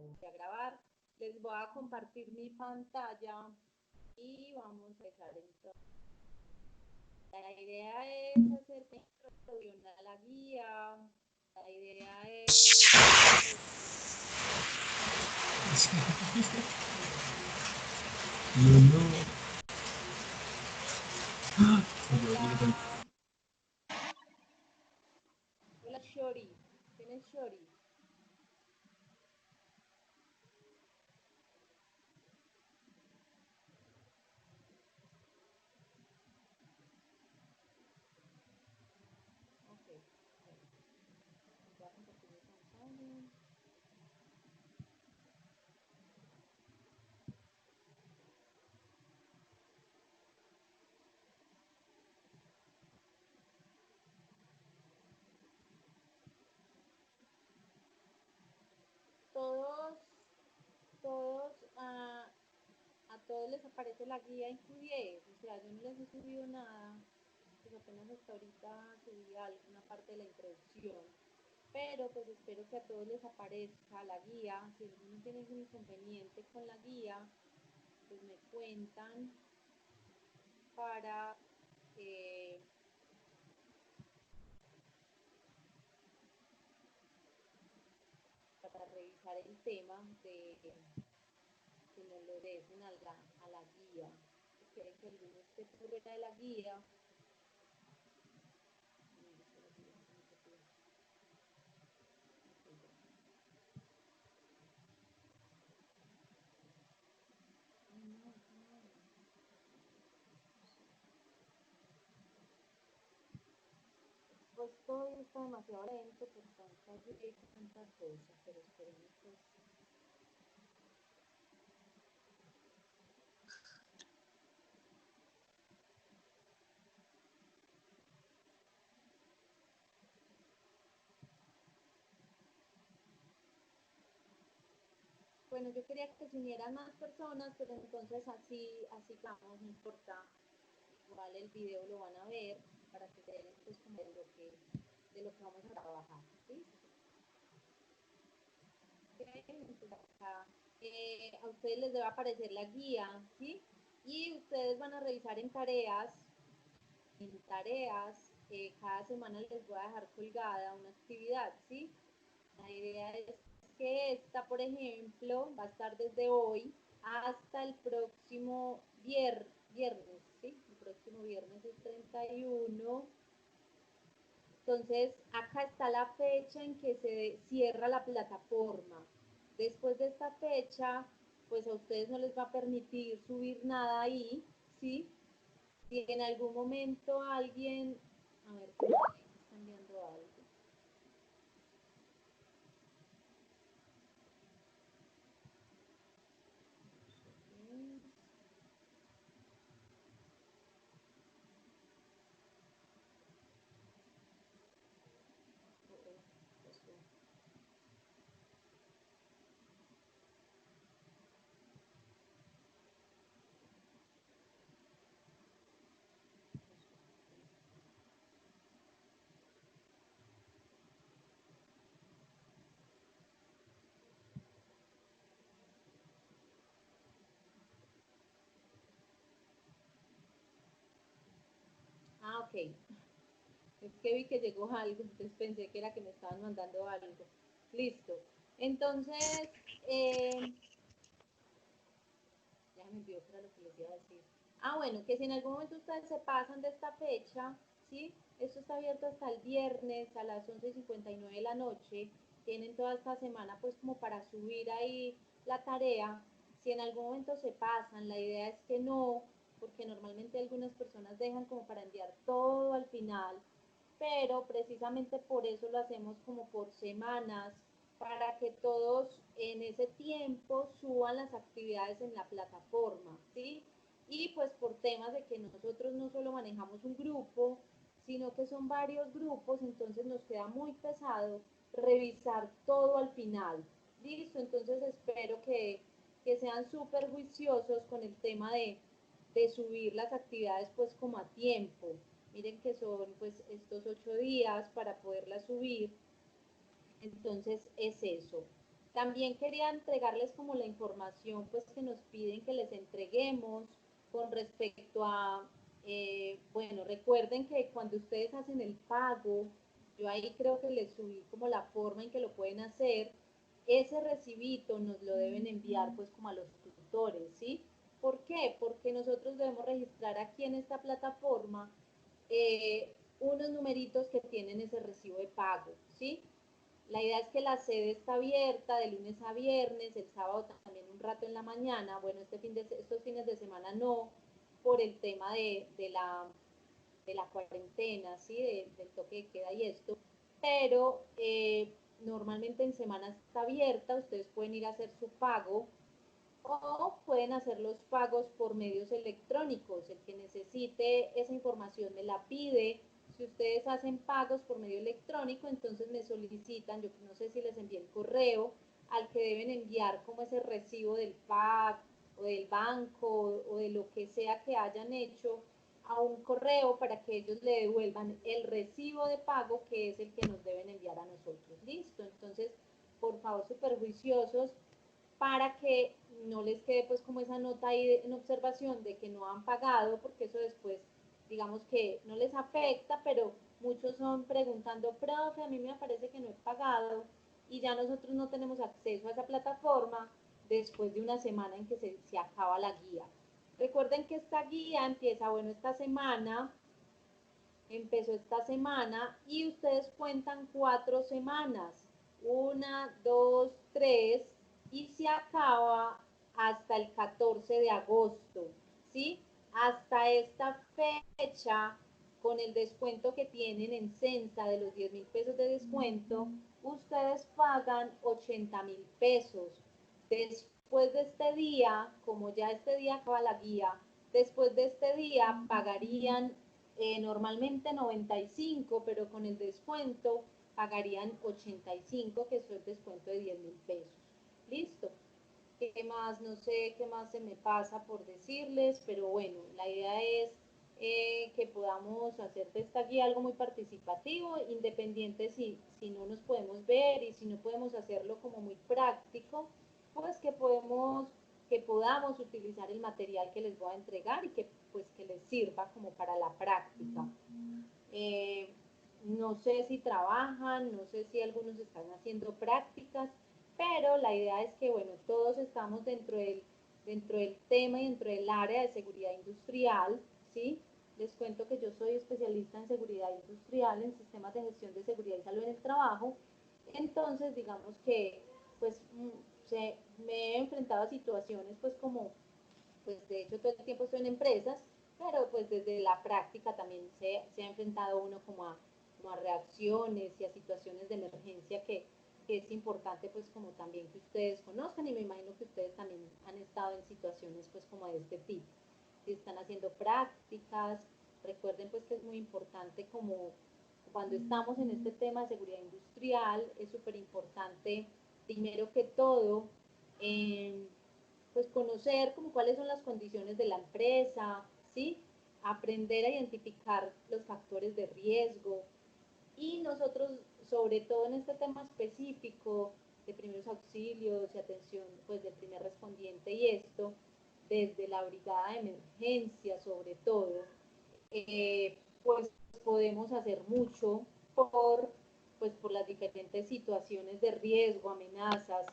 Voy a grabar. Les voy a compartir mi pantalla y vamos a empezar entonces. La idea es hacer una introducción a la guía. La idea es... Hola Shori. ¿Quién es Shori? Ok. Voy a compartir mi pantalla. Todos, a todos les aparece la guía en Q10, o sea, yo no les he subido nada, pues apenas hasta ahorita subí alguna parte de la introducción, pero pues espero que a todos les aparezca la guía. Si alguno tiene algún inconveniente con la guía, pues me cuentan para, eh, para revisar el tema de que nos lo dejen a la guía. Si quieren que alguno esté fuera de la guía, pues todo está demasiado lento por tanta lluvia y tanta cosa, pero esperemos pues. Bueno, yo quería que se unieran más personas, pero entonces así vamos, no importa. Igual el video lo van a ver para que se den pues como de lo que vamos a trabajar, ¿sí? Entonces acá a ustedes les debe aparecer la guía, ¿sí? Y ustedes van a revisar cada semana les voy a dejar colgada una actividad, ¿sí? La idea es que esta, por ejemplo, va a estar desde hoy hasta el próximo viernes, ¿sí? El próximo viernes es 31. Entonces, acá está la fecha en que se cierra la plataforma. Después de esta fecha, pues a ustedes no les va a permitir subir nada ahí, ¿sí? Si en algún momento alguien, a ver, están viendo algo. Ah, ok. Es que vi que llegó algo, entonces pensé que era que me estaban mandando algo. Listo. Entonces, ya me envió para lo que les iba a decir. Ah, bueno, que si en algún momento ustedes se pasan de esta fecha, ¿sí? Esto está abierto hasta el viernes a las 11:59 de la noche. Tienen toda esta semana pues como para subir ahí la tarea. Si en algún momento se pasan, la idea es que no, porque normalmente algunas personas dejan como para enviar todo al final, pero precisamente por eso lo hacemos como por semanas, para que todos en ese tiempo suban las actividades en la plataforma, ¿sí? Y pues por temas de que nosotros no solo manejamos un grupo, sino que son varios grupos, entonces nos queda muy pesado revisar todo al final. Listo, entonces espero que sean súper juiciosos con el tema de subir las actividades pues como a tiempo. Miren que son pues estos 8 días para poderlas subir, entonces es eso. También quería entregarles como la información pues que nos piden que les entreguemos con respecto a, bueno, recuerden que cuando ustedes hacen el pago, yo ahí creo que les subí como la forma en que lo pueden hacer, ese recibito nos lo deben enviar pues como a los tutores, ¿sí? ¿Por qué? Porque nosotros debemos registrar aquí en esta plataforma unos numeritos que tienen ese recibo de pago, ¿sí? La idea es que la sede está abierta de lunes a viernes, el sábado también un rato en la mañana, bueno, estos fines de semana no, por el tema de la cuarentena, ¿sí? Del toque de queda y esto, pero normalmente en semana está abierta, ustedes pueden ir a hacer su pago o pueden hacer los pagos por medios electrónicos. El que necesite esa información me la pide. Si ustedes hacen pagos por medio electrónico, entonces me solicitan, yo no sé si les envié el correo al que deben enviar como ese recibo del PAC o del banco o de lo que sea que hayan hecho a un correo para que ellos le devuelvan el recibo de pago que es el que nos deben enviar a nosotros. Listo, entonces, por favor, súper juiciosos para que no les quede pues como esa nota ahí en observación de que no han pagado, porque eso después, digamos que no les afecta, pero muchos son preguntando, profe, a mí me parece que no he pagado y ya nosotros no tenemos acceso a esa plataforma después de una semana en que se acaba la guía. Recuerden que esta guía empieza, bueno, empezó esta semana y ustedes cuentan 4 semanas, 1, 2, 3, y se acaba hasta el 14 de agosto, ¿sí? Hasta esta fecha, con el descuento que tienen en Censa de los 10.000 pesos de descuento, ustedes pagan 80.000 pesos. Después de este día, como ya este día acaba la guía, después de este día pagarían normalmente 95, pero con el descuento pagarían 85, que es el descuento de 10.000 pesos. Listo. ¿Qué más? No sé qué más se me pasa por decirles, pero bueno, la idea es que podamos hacer de esta guía algo muy participativo, independiente si no nos podemos ver y si no podemos hacerlo como muy práctico, pues que podamos utilizar el material que les voy a entregar y que pues que les sirva como para la práctica. Eh, no sé si trabajan, no sé si algunos están haciendo prácticas, pero la idea es que, bueno, todos estamos dentro del tema y dentro del área de seguridad industrial, ¿sí? Les cuento que yo soy especialista en seguridad industrial, en sistemas de gestión de seguridad y salud en el trabajo. Entonces, digamos que, pues, me he enfrentado a situaciones, pues, como, pues, de hecho, todo el tiempo estoy en empresas, pero, pues, desde la práctica también se ha enfrentado uno como a reacciones y a situaciones de emergencia que es importante, pues, como también que ustedes conozcan, y me imagino que ustedes también han estado en situaciones, pues, como de este tipo. Si están haciendo prácticas, recuerden, pues, que es muy importante como cuando estamos en este tema de seguridad industrial, es súper importante, primero que todo, eh, pues conocer como cuáles son las condiciones de la empresa, ¿sí? Aprender a identificar los factores de riesgo, y nosotros, sobre todo en este tema específico de primeros auxilios y atención pues del primer respondiente y esto, desde la brigada de emergencia sobre todo, pues podemos hacer mucho por las diferentes situaciones de riesgo, amenazas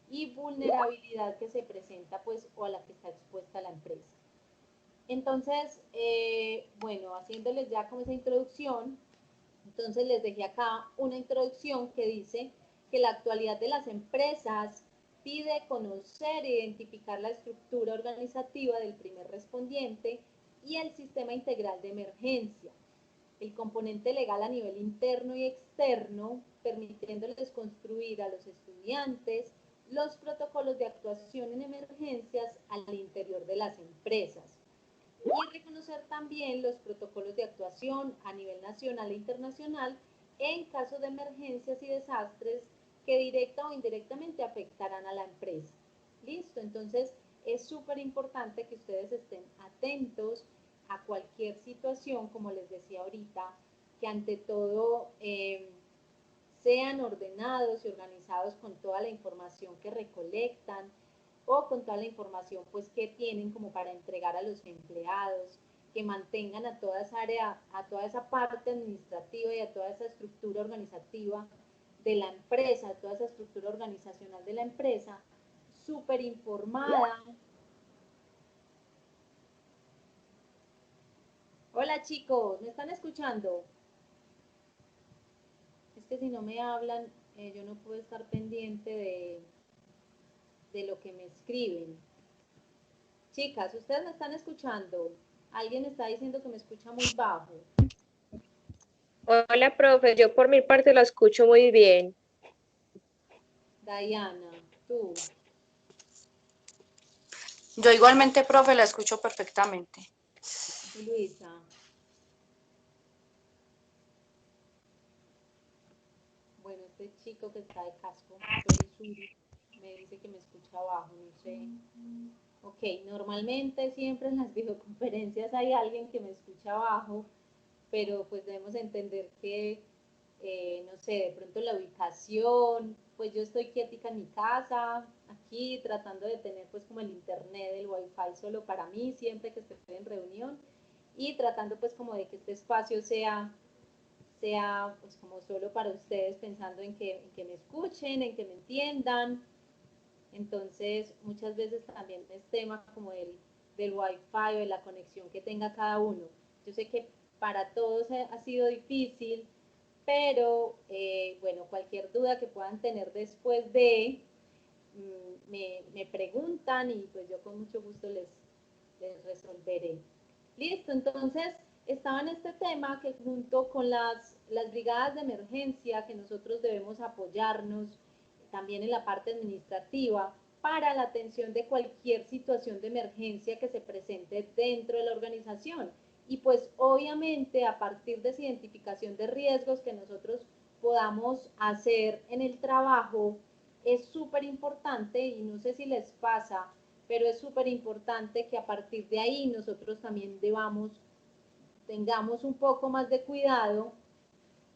y vulnerabilidad que se presenta pues o a la que está expuesta la empresa. Entonces, bueno, haciéndoles ya como esa introducción, entonces les dejé acá una introducción que dice que la actualidad de las empresas pide conocer e identificar la estructura organizativa del primer respondiente y el sistema integral de emergencia, el componente legal a nivel interno y externo, permitiéndoles construir a los estudiantes los protocolos de actuación en emergencias al interior de las empresas, y reconocer también los protocolos de actuación a nivel nacional e internacional en caso de emergencias y desastres que directa o indirectamente afectarán a la empresa. Listo, entonces es súper importante que ustedes estén atentos a cualquier situación, como les decía ahorita, que ante todo sean ordenados y organizados con toda la información que recolectan o con toda la información pues que tienen como para entregar a los empleados, que mantengan a toda esa área, a toda esa parte administrativa y a toda esa estructura organizativa de la empresa, a toda esa estructura organizacional de la empresa, súper informada. Hola chicos, ¿me están escuchando? Es que si no me hablan, yo no puedo estar pendiente de lo que me escriben. Chicas, ¿ustedes me están escuchando? Alguien me está diciendo que me escucha muy bajo. Hola, profe, yo por mi parte la escucho muy bien. Diana, tú. Yo igualmente, profe, la escucho perfectamente. Y Luisa. Bueno, este chico que está de casco, Suri, me dice que me escucha bajo, no sé. Ok, normalmente siempre en las videoconferencias hay alguien que me escucha bajo, pero pues debemos entender que, no sé, de pronto la ubicación, pues yo estoy quietica en mi casa, aquí tratando de tener pues como el internet, el wifi solo para mí, siempre que estoy en reunión, y tratando pues como de que este espacio sea pues como solo para ustedes, pensando en que me escuchen, en que me entiendan. Entonces muchas veces también es tema como del wifi o de la conexión que tenga cada uno. Yo sé que para todos ha sido difícil, pero bueno, cualquier duda que puedan tener después de, me preguntan y pues yo con mucho gusto les resolveré. Listo, entonces estaba en este tema que junto con las brigadas de emergencia que nosotros debemos apoyarnos también en la parte administrativa para la atención de cualquier situación de emergencia que se presente dentro de la organización. Y pues obviamente a partir de esa identificación de riesgos que nosotros podamos hacer en el trabajo, es súper importante, y no sé si les pasa, pero es súper importante que a partir de ahí nosotros también tengamos un poco más de cuidado,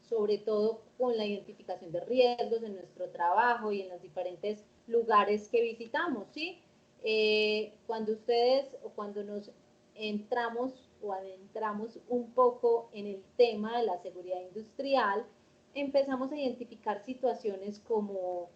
sobre todo con la identificación de riesgos en nuestro trabajo y en los diferentes lugares que visitamos, ¿sí? Cuando ustedes o cuando nos entramos o adentramos un poco en el tema de la seguridad industrial, empezamos a identificar situaciones como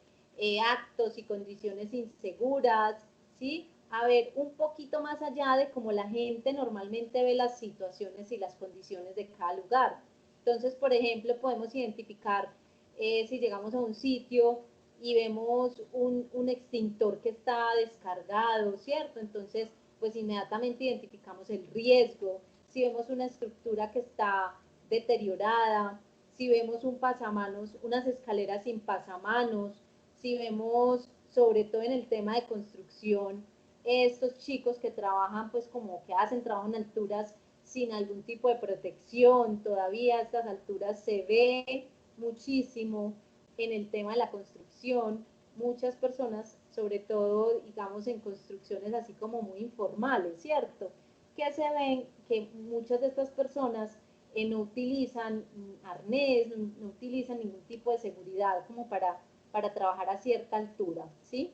actos y condiciones inseguras, ¿sí? A ver un poquito más allá de cómo la gente normalmente ve las situaciones y las condiciones de cada lugar. Entonces, por ejemplo, podemos identificar si llegamos a un sitio y vemos un extintor que está descargado, ¿cierto? Entonces, pues inmediatamente identificamos el riesgo. Si vemos una estructura que está deteriorada, si vemos un pasamanos, unas escaleras sin pasamanos, si vemos, sobre todo en el tema de construcción, estos chicos que trabajan, pues como que hacen trabajo en alturas sin algún tipo de protección, todavía a estas alturas se ve muchísimo en el tema de la construcción, muchas personas, sobre todo, digamos, en construcciones así como muy informales, ¿cierto? Que se ven que muchas de estas personas no utilizan arnés, no utilizan ningún tipo de seguridad como para trabajar a cierta altura, ¿sí?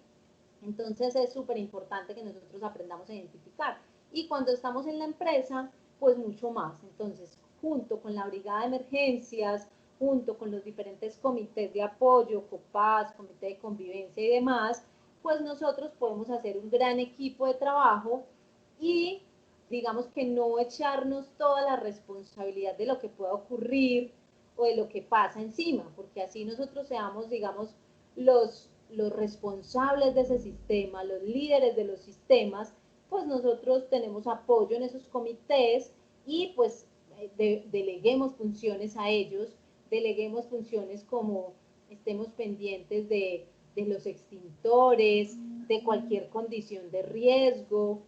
Entonces es súper importante que nosotros aprendamos a identificar. Y cuando estamos en la empresa, pues mucho más. Entonces, junto con la brigada de emergencias, junto con los diferentes comités de apoyo, COPAS, comité de convivencia y demás, pues nosotros podemos hacer un gran equipo de trabajo y digamos que no echarnos toda la responsabilidad de lo que pueda ocurrir o de lo que pasa encima, porque así nosotros seamos, digamos, los responsables de ese sistema, los líderes de los sistemas, pues nosotros tenemos apoyo en esos comités y pues deleguemos funciones a ellos, deleguemos funciones como estemos pendientes de los extintores, de cualquier condición de riesgo,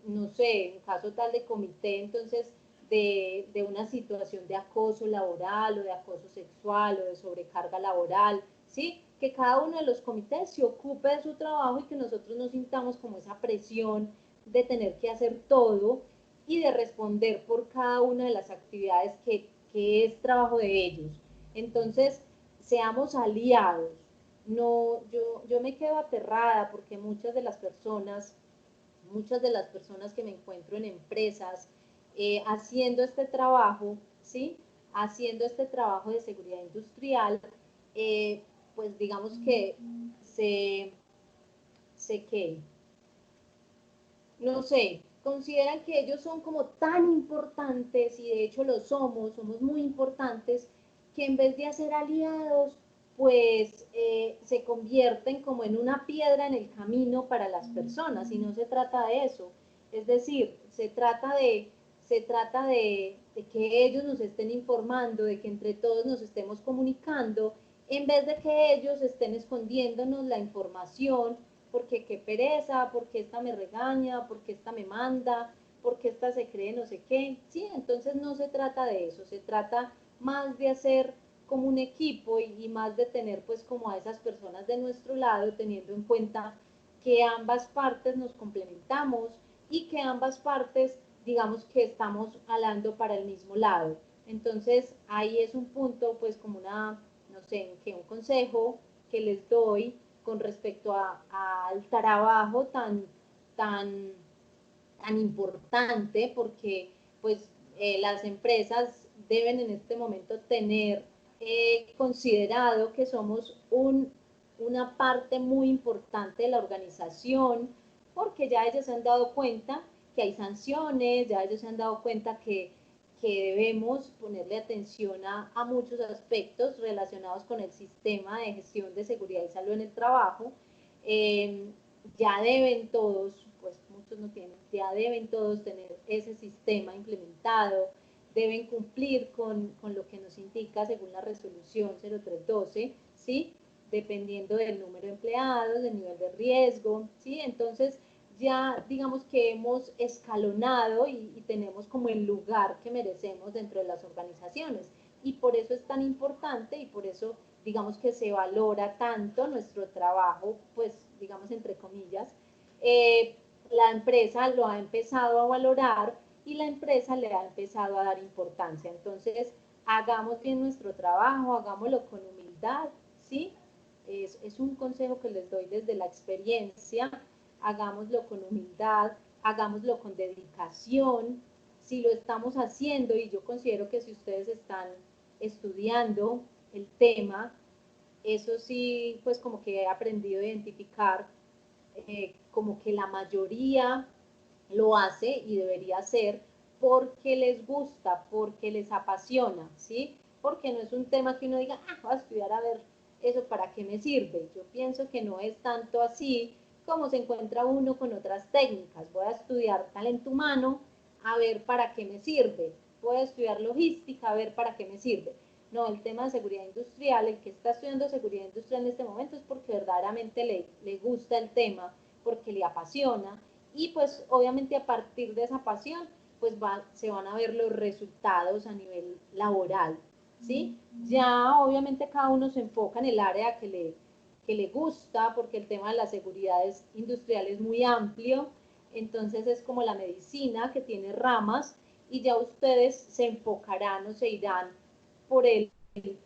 no sé, en caso tal de comité, entonces de una situación de acoso laboral o de acoso sexual o de sobrecarga laboral, ¿sí? Que cada uno de los comités se ocupe de su trabajo y que nosotros no sintamos como esa presión de tener que hacer todo y de responder por cada una de las actividades que es trabajo de ellos. Entonces, seamos aliados. No, yo me quedo aterrada porque muchas de las personas que me encuentro en empresas haciendo este trabajo, ¿sí? Haciendo este trabajo de seguridad industrial, pues digamos que se, se que, no sé, consideran que ellos son como tan importantes y de hecho lo somos muy importantes, que en vez de hacer aliados, pues se convierten como en una piedra en el camino para las personas y no se trata de eso. Es decir, se trata de que ellos nos estén informando, de que entre todos nos estemos comunicando, en vez de que ellos estén escondiéndonos la información porque qué pereza, porque esta me regaña, porque esta me manda, porque esta se cree no sé qué. Sí, entonces no se trata de eso, se trata más de hacer como un equipo y más de tener pues como a esas personas de nuestro lado, teniendo en cuenta que ambas partes nos complementamos y que ambas partes digamos que estamos hablando para el mismo lado. Entonces ahí es un punto pues como una, no sé, que un consejo que les doy con respecto al trabajo tan, tan importante, porque pues las empresas deben en este momento tener considerado que somos una parte muy importante de la organización, porque ya ellos se han dado cuenta que hay sanciones, ya ellos se han dado cuenta que debemos ponerle atención a muchos aspectos relacionados con el sistema de gestión de seguridad y salud en el trabajo. Eh, ya deben todos, pues muchos no tienen, ya deben todos tener ese sistema implementado, deben cumplir con lo que nos indica según la resolución 0312, ¿sí? Dependiendo del número de empleados, del nivel de riesgo, ¿sí? Entonces, ya digamos que hemos escalonado y tenemos como el lugar que merecemos dentro de las organizaciones. Y por eso es tan importante y por eso digamos que se valora tanto nuestro trabajo, pues digamos entre comillas, la empresa lo ha empezado a valorar y la empresa le ha empezado a dar importancia. Entonces, hagamos bien nuestro trabajo, hagámoslo con humildad, ¿sí? Es un consejo que les doy desde la experiencia, hagámoslo con humildad, hagámoslo con dedicación. Si lo estamos haciendo, y yo considero que si ustedes están estudiando el tema, eso sí, pues como que he aprendido a identificar como que la mayoría lo hace y debería ser porque les gusta, porque les apasiona, ¿sí? Porque no es un tema que uno diga, ah, voy a estudiar a ver eso para qué me sirve. Yo pienso que no es tanto así como se encuentra uno con otras técnicas. Voy a estudiar talento humano a ver para qué me sirve. Voy a estudiar logística a ver para qué me sirve. No, el tema de seguridad industrial, el que está estudiando seguridad industrial en este momento es porque verdaderamente le gusta el tema, porque le apasiona y pues obviamente a partir de esa pasión pues se van a ver los resultados a nivel laboral, ¿sí? Ya obviamente cada uno se enfoca en el área que le gusta, porque el tema de la seguridad industrial es muy amplio, entonces es como la medicina que tiene ramas y ya ustedes se enfocarán o se irán por,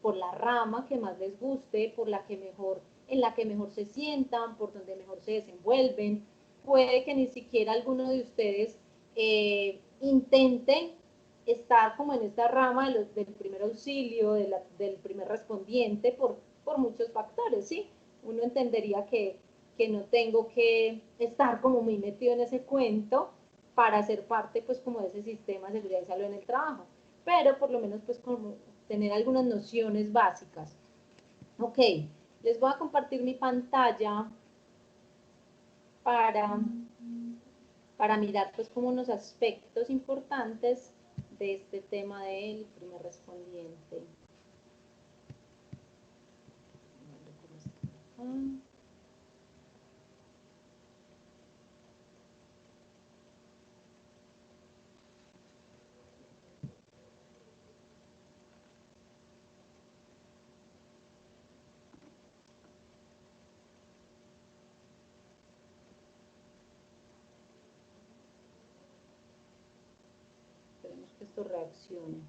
por la rama que más les guste, por la que mejor, en la que mejor se sientan, por donde mejor se desenvuelven. Puede que ni siquiera alguno de ustedes intente estar como en esta rama del primer auxilio, del primer respondiente, por muchos factores, ¿sí? Uno entendería que no tengo que estar como muy metido en ese cuento para ser parte pues como de ese sistema de seguridad y salud en el trabajo, pero por lo menos pues como tener algunas nociones básicas. Ok, les voy a compartir mi pantalla para, para mirar pues como unos aspectos importantes de este tema del primer respondiente. Esperemos que esto reaccione.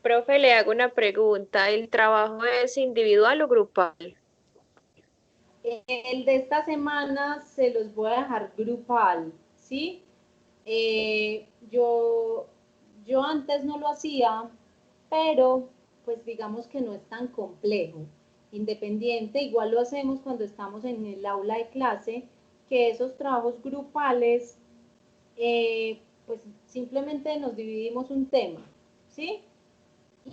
Profe, le hago una pregunta. ¿El trabajo es individual o grupal? El de esta semana se los voy a dejar grupal, ¿sí? Eh, yo, yo antes no lo hacía, pero pues digamos que no es tan complejo. Independiente, igual lo hacemos cuando estamos en el aula de clase, que esos trabajos grupales, pues simplemente nos dividimos un tema, ¿sí?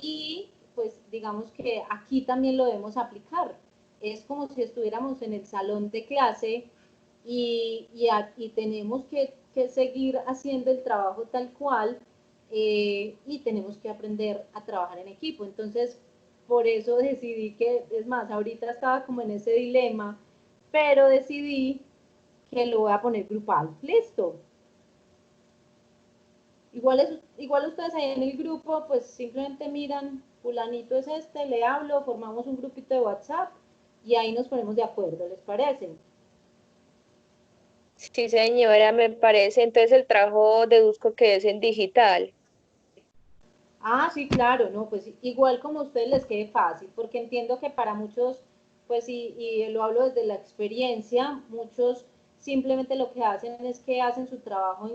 Y pues digamos que aquí también lo debemos aplicar. Es como si estuviéramos en el salón de clase y tenemos que seguir haciendo el trabajo tal cual y tenemos que aprender a trabajar en equipo. Entonces, por eso decidí que, es más, ahorita estaba como en ese dilema, pero decidí que lo voy a poner grupal. Listo. Igual ustedes ahí en el grupo, pues simplemente miran, fulanito es este, le hablo, formamos un grupito de WhatsApp y ahí nos ponemos de acuerdo, ¿les parece? Sí, señora, me parece. Entonces el trabajo deduzco que es en digital. Ah, sí, claro, no, pues igual como a ustedes les quede fácil, porque entiendo que para muchos, pues y lo hablo desde la experiencia, muchos simplemente lo que hacen es que hacen su trabajo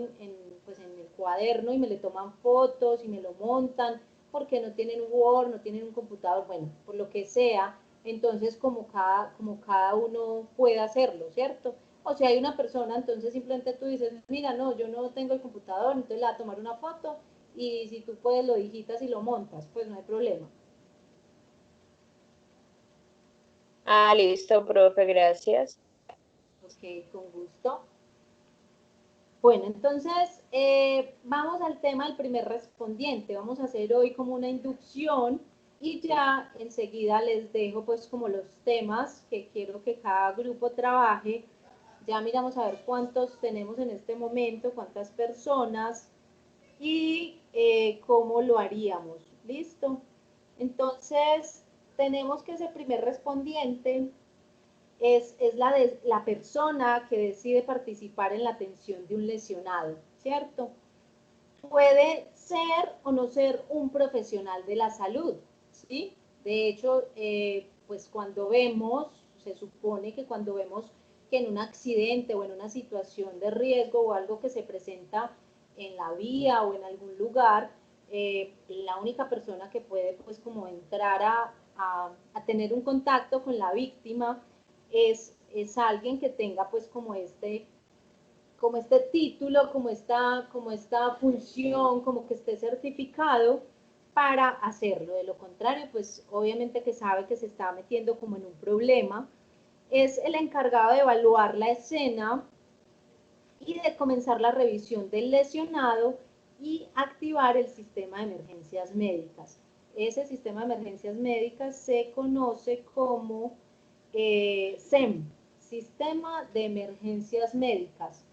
pues en el cuaderno y me le toman fotos y me lo montan, porque no tienen Word, no tienen un computador, bueno, por lo que sea, entonces como cada uno puede hacerlo, ¿cierto? O si hay una persona, entonces simplemente tú dices, mira, no, yo no tengo el computador, entonces le voy a tomar una foto y si tú puedes lo digitas y lo montas, pues no hay problema. Ah, listo, profe, gracias. Ok, con gusto. Bueno, entonces vamos al tema del primer respondiente. Vamos a hacer hoy como una inducción y ya enseguida les dejo pues como los temas que quiero que cada grupo trabaje. Ya miramos a ver cuántos tenemos en este momento, cuántas personas y cómo lo haríamos. ¿Listo? Entonces, tenemos que ese primer respondiente es la persona que decide participar en la atención de un lesionado, ¿cierto? Puede ser o no ser un profesional de la salud, ¿sí? De hecho, pues cuando vemos, se supone que cuando vemos que en un accidente o en una situación de riesgo o algo que se presenta en la vía o en algún lugar, la única persona que puede pues como entrar a tener un contacto con la víctima es alguien que tenga pues como este título, como esta función, como que esté certificado para hacerlo. De lo contrario, pues obviamente que sabe que se está metiendo como en un problema. Es el encargado de evaluar la escena y de comenzar la revisión del lesionado y activar el sistema de emergencias médicas. Ese sistema de emergencias médicas se conoce como SEM, Sistema de Emergencias Médicas.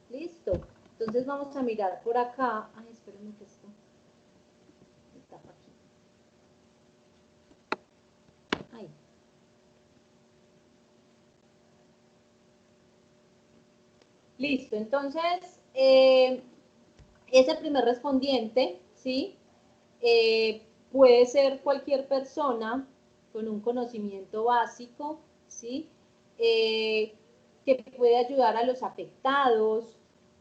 Listo. Entonces vamos a mirar por acá. Ay, espérenme que esto está aquí. Ay. Listo. Entonces, ese primer respondiente, ¿sí? Puede ser cualquier persona con un conocimiento básico, ¿sí? Eh, que puede ayudar a los afectados,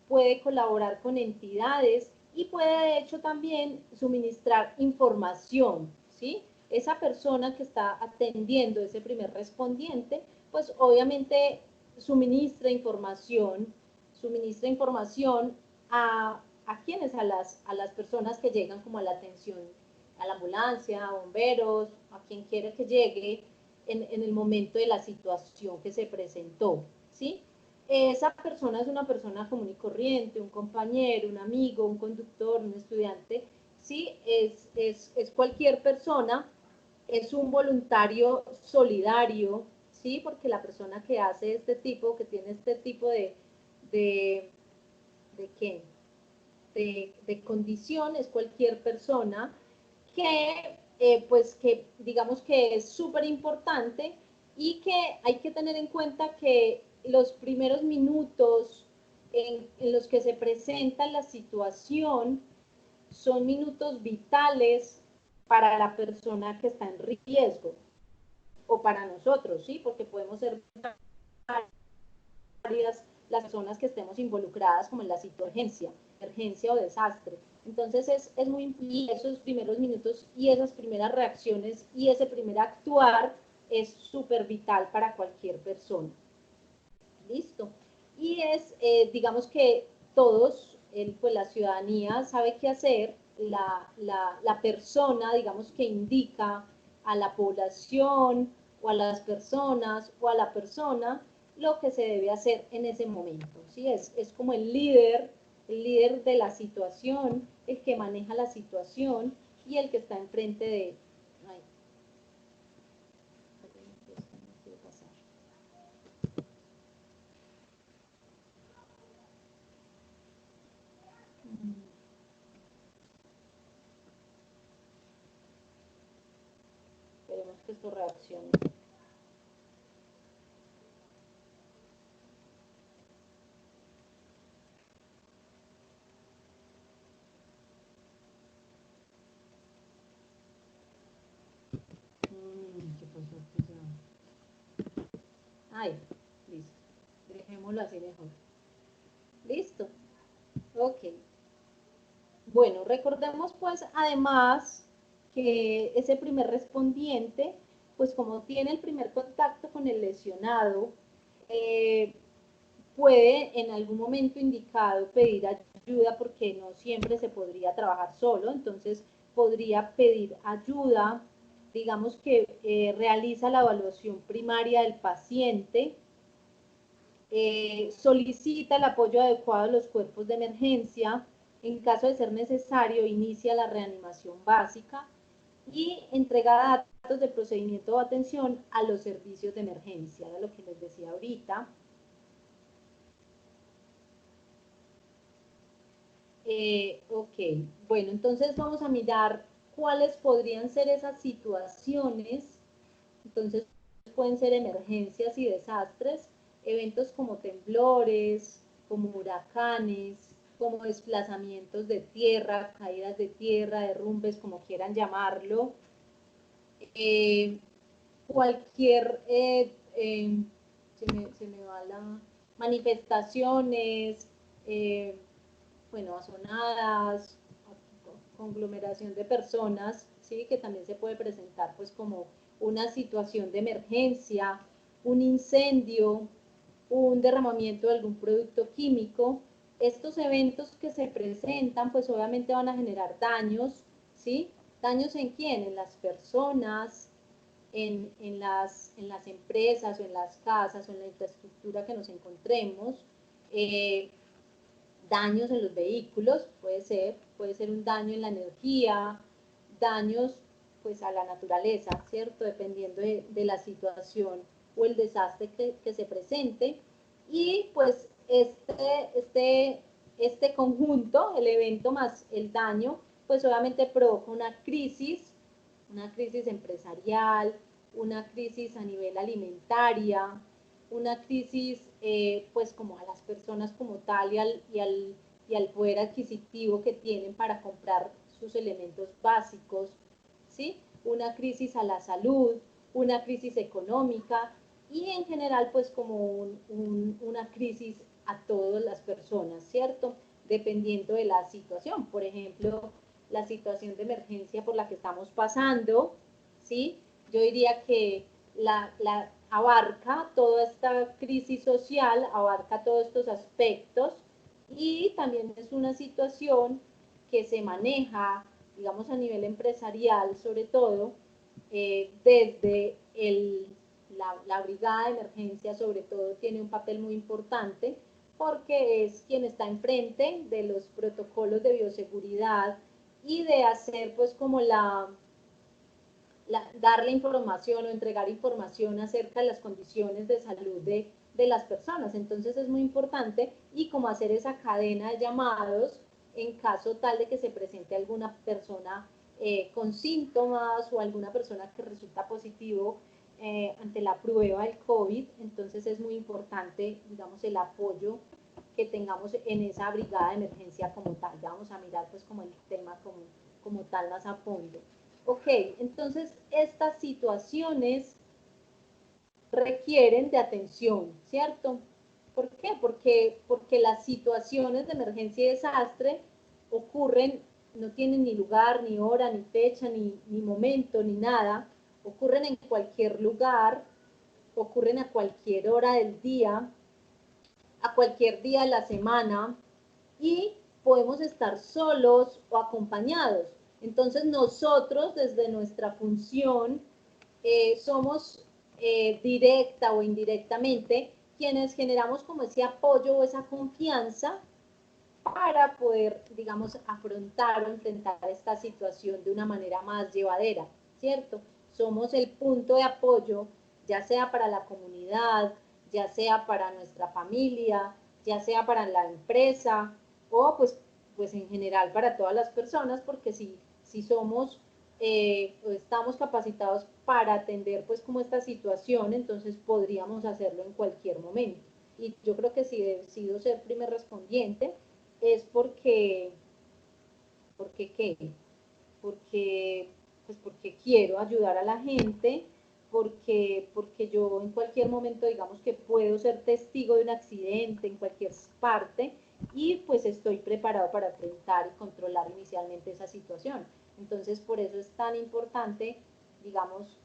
puede colaborar con entidades y puede de hecho también suministrar información, ¿sí? Esa persona que está atendiendo ese primer respondiente, pues obviamente suministra información a quienes, a las personas que llegan como a la atención, a la ambulancia, a bomberos, a quien quiera que llegue en el momento de la situación que se presentó, ¿sí? Esa persona es una persona común y corriente, un compañero, un amigo, un conductor, un estudiante, ¿sí? Es cualquier persona, es un voluntario solidario, ¿sí? Porque la persona que hace que tiene este tipo de, ¿de qué? De condición es cualquier persona pues que digamos que es súper importante y que hay que tener en cuenta que los primeros minutos en los que se presenta la situación son minutos vitales para la persona que está en riesgo o para nosotros, ¿sí? Porque podemos ser varias las personas que estemos involucradas como en la situación, emergencia o desastre. Entonces es muy importante esos primeros minutos y esas primeras reacciones y ese primer actuar es súper vital para cualquier persona. Listo. Y es, digamos que todos, pues la ciudadanía sabe qué hacer, la persona, digamos que indica a la población o a las personas o a la persona lo que se debe hacer en ese momento. ¿Sí? Es como el líder de la situación, el que maneja la situación y el que está enfrente de... Ay, esperemos que esto reaccione. ¿Qué pasó aquí ya? Ay, listo. Dejémoslo así mejor. Listo. Ok. Bueno, recordemos pues además que ese primer respondiente, pues como tiene el primer contacto con el lesionado, puede en algún momento indicado pedir ayuda porque no siempre se podría trabajar solo, entonces podría pedir ayuda, digamos que realiza la evaluación primaria del paciente, solicita el apoyo adecuado de los cuerpos de emergencia, en caso de ser necesario inicia la reanimación básica y entrega datos de procedimiento o atención a los servicios de emergencia, era lo que les decía ahorita. Ok, bueno, entonces vamos a mirar cuáles podrían ser esas situaciones. Entonces pueden ser emergencias y desastres, eventos como temblores, como huracanes, como desplazamientos de tierra, caídas de tierra, derrumbes, como quieran llamarlo. Cualquier, se me va la, manifestaciones, bueno, azonadas, conglomeración de personas, ¿sí? Que también se puede presentar pues como una situación de emergencia, un incendio, un derramamiento de algún producto químico. Estos eventos que se presentan pues obviamente van a generar daños, ¿sí? ¿Daños en quién? En las personas, en las empresas o en las casas o en la infraestructura que nos encontremos. Daños en los vehículos, puede ser un daño en la energía, daños pues a la naturaleza, ¿cierto? Dependiendo de la situación o el desastre que se presente. Y pues este conjunto, el evento más el daño, pues obviamente provoca una crisis empresarial, una crisis a nivel alimentaria, una crisis pues como a las personas como tal y al poder adquisitivo que tienen para comprar sus elementos básicos, ¿sí? Una crisis a la salud, una crisis económica y en general pues como una crisis a todas las personas, ¿cierto? Dependiendo de la situación. Por ejemplo, la situación de emergencia por la que estamos pasando, ¿sí? Yo diría que la abarca toda esta crisis social, abarca todos estos aspectos y también es una situación que se maneja, digamos, a nivel empresarial, sobre todo, desde la brigada de emergencia, sobre todo, tiene un papel muy importante porque es quien está enfrente de los protocolos de bioseguridad y de hacer pues como darle información o entregar información acerca de las condiciones de salud de las personas. Entonces es muy importante y como hacer esa cadena de llamados en caso tal de que se presente alguna persona con síntomas o alguna persona que resulta positivo ante la prueba del COVID. Entonces es muy importante, digamos, el apoyo que tengamos en esa brigada de emergencia como tal. Ya vamos a mirar pues como el tema como tal más a fondo. Ok, entonces estas situaciones requieren de atención, ¿cierto? ¿Por qué? Porque las situaciones de emergencia y desastre ocurren, no tienen ni lugar, ni hora, ni fecha, ni momento, ni nada, ocurren en cualquier lugar, ocurren a cualquier hora del día, a cualquier día de la semana, y podemos estar solos o acompañados. Entonces nosotros desde nuestra función somos directa o indirectamente quienes generamos como ese apoyo o esa confianza para poder, digamos, afrontar o enfrentar esta situación de una manera más llevadera, ¿cierto? Somos el punto de apoyo, ya sea para la comunidad, ya sea para nuestra familia, ya sea para la empresa o pues en general para todas las personas, porque si somos estamos capacitados para atender pues como esta situación, entonces podríamos hacerlo en cualquier momento. Y yo creo que si decido ser primer respondiente es porque ¿qué? Porque quiero ayudar a la gente, porque yo en cualquier momento digamos que puedo ser testigo de un accidente en cualquier parte y pues estoy preparado para enfrentar y controlar inicialmente esa situación. Entonces por eso es tan importante, digamos,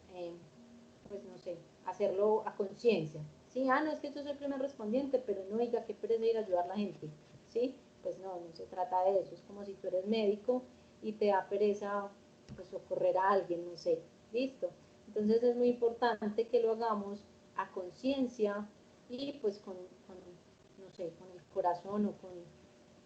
pues no sé, hacerlo a conciencia. Sí, no es que yo soy el primer respondiente, pero no, diga que pereza ir a ayudar a la gente, ¿sí? Pues no se trata de eso, es como si tú eres médico y te da pereza pues socorrer a alguien, no sé, listo. Entonces es muy importante que lo hagamos a conciencia y pues no sé, con el corazón o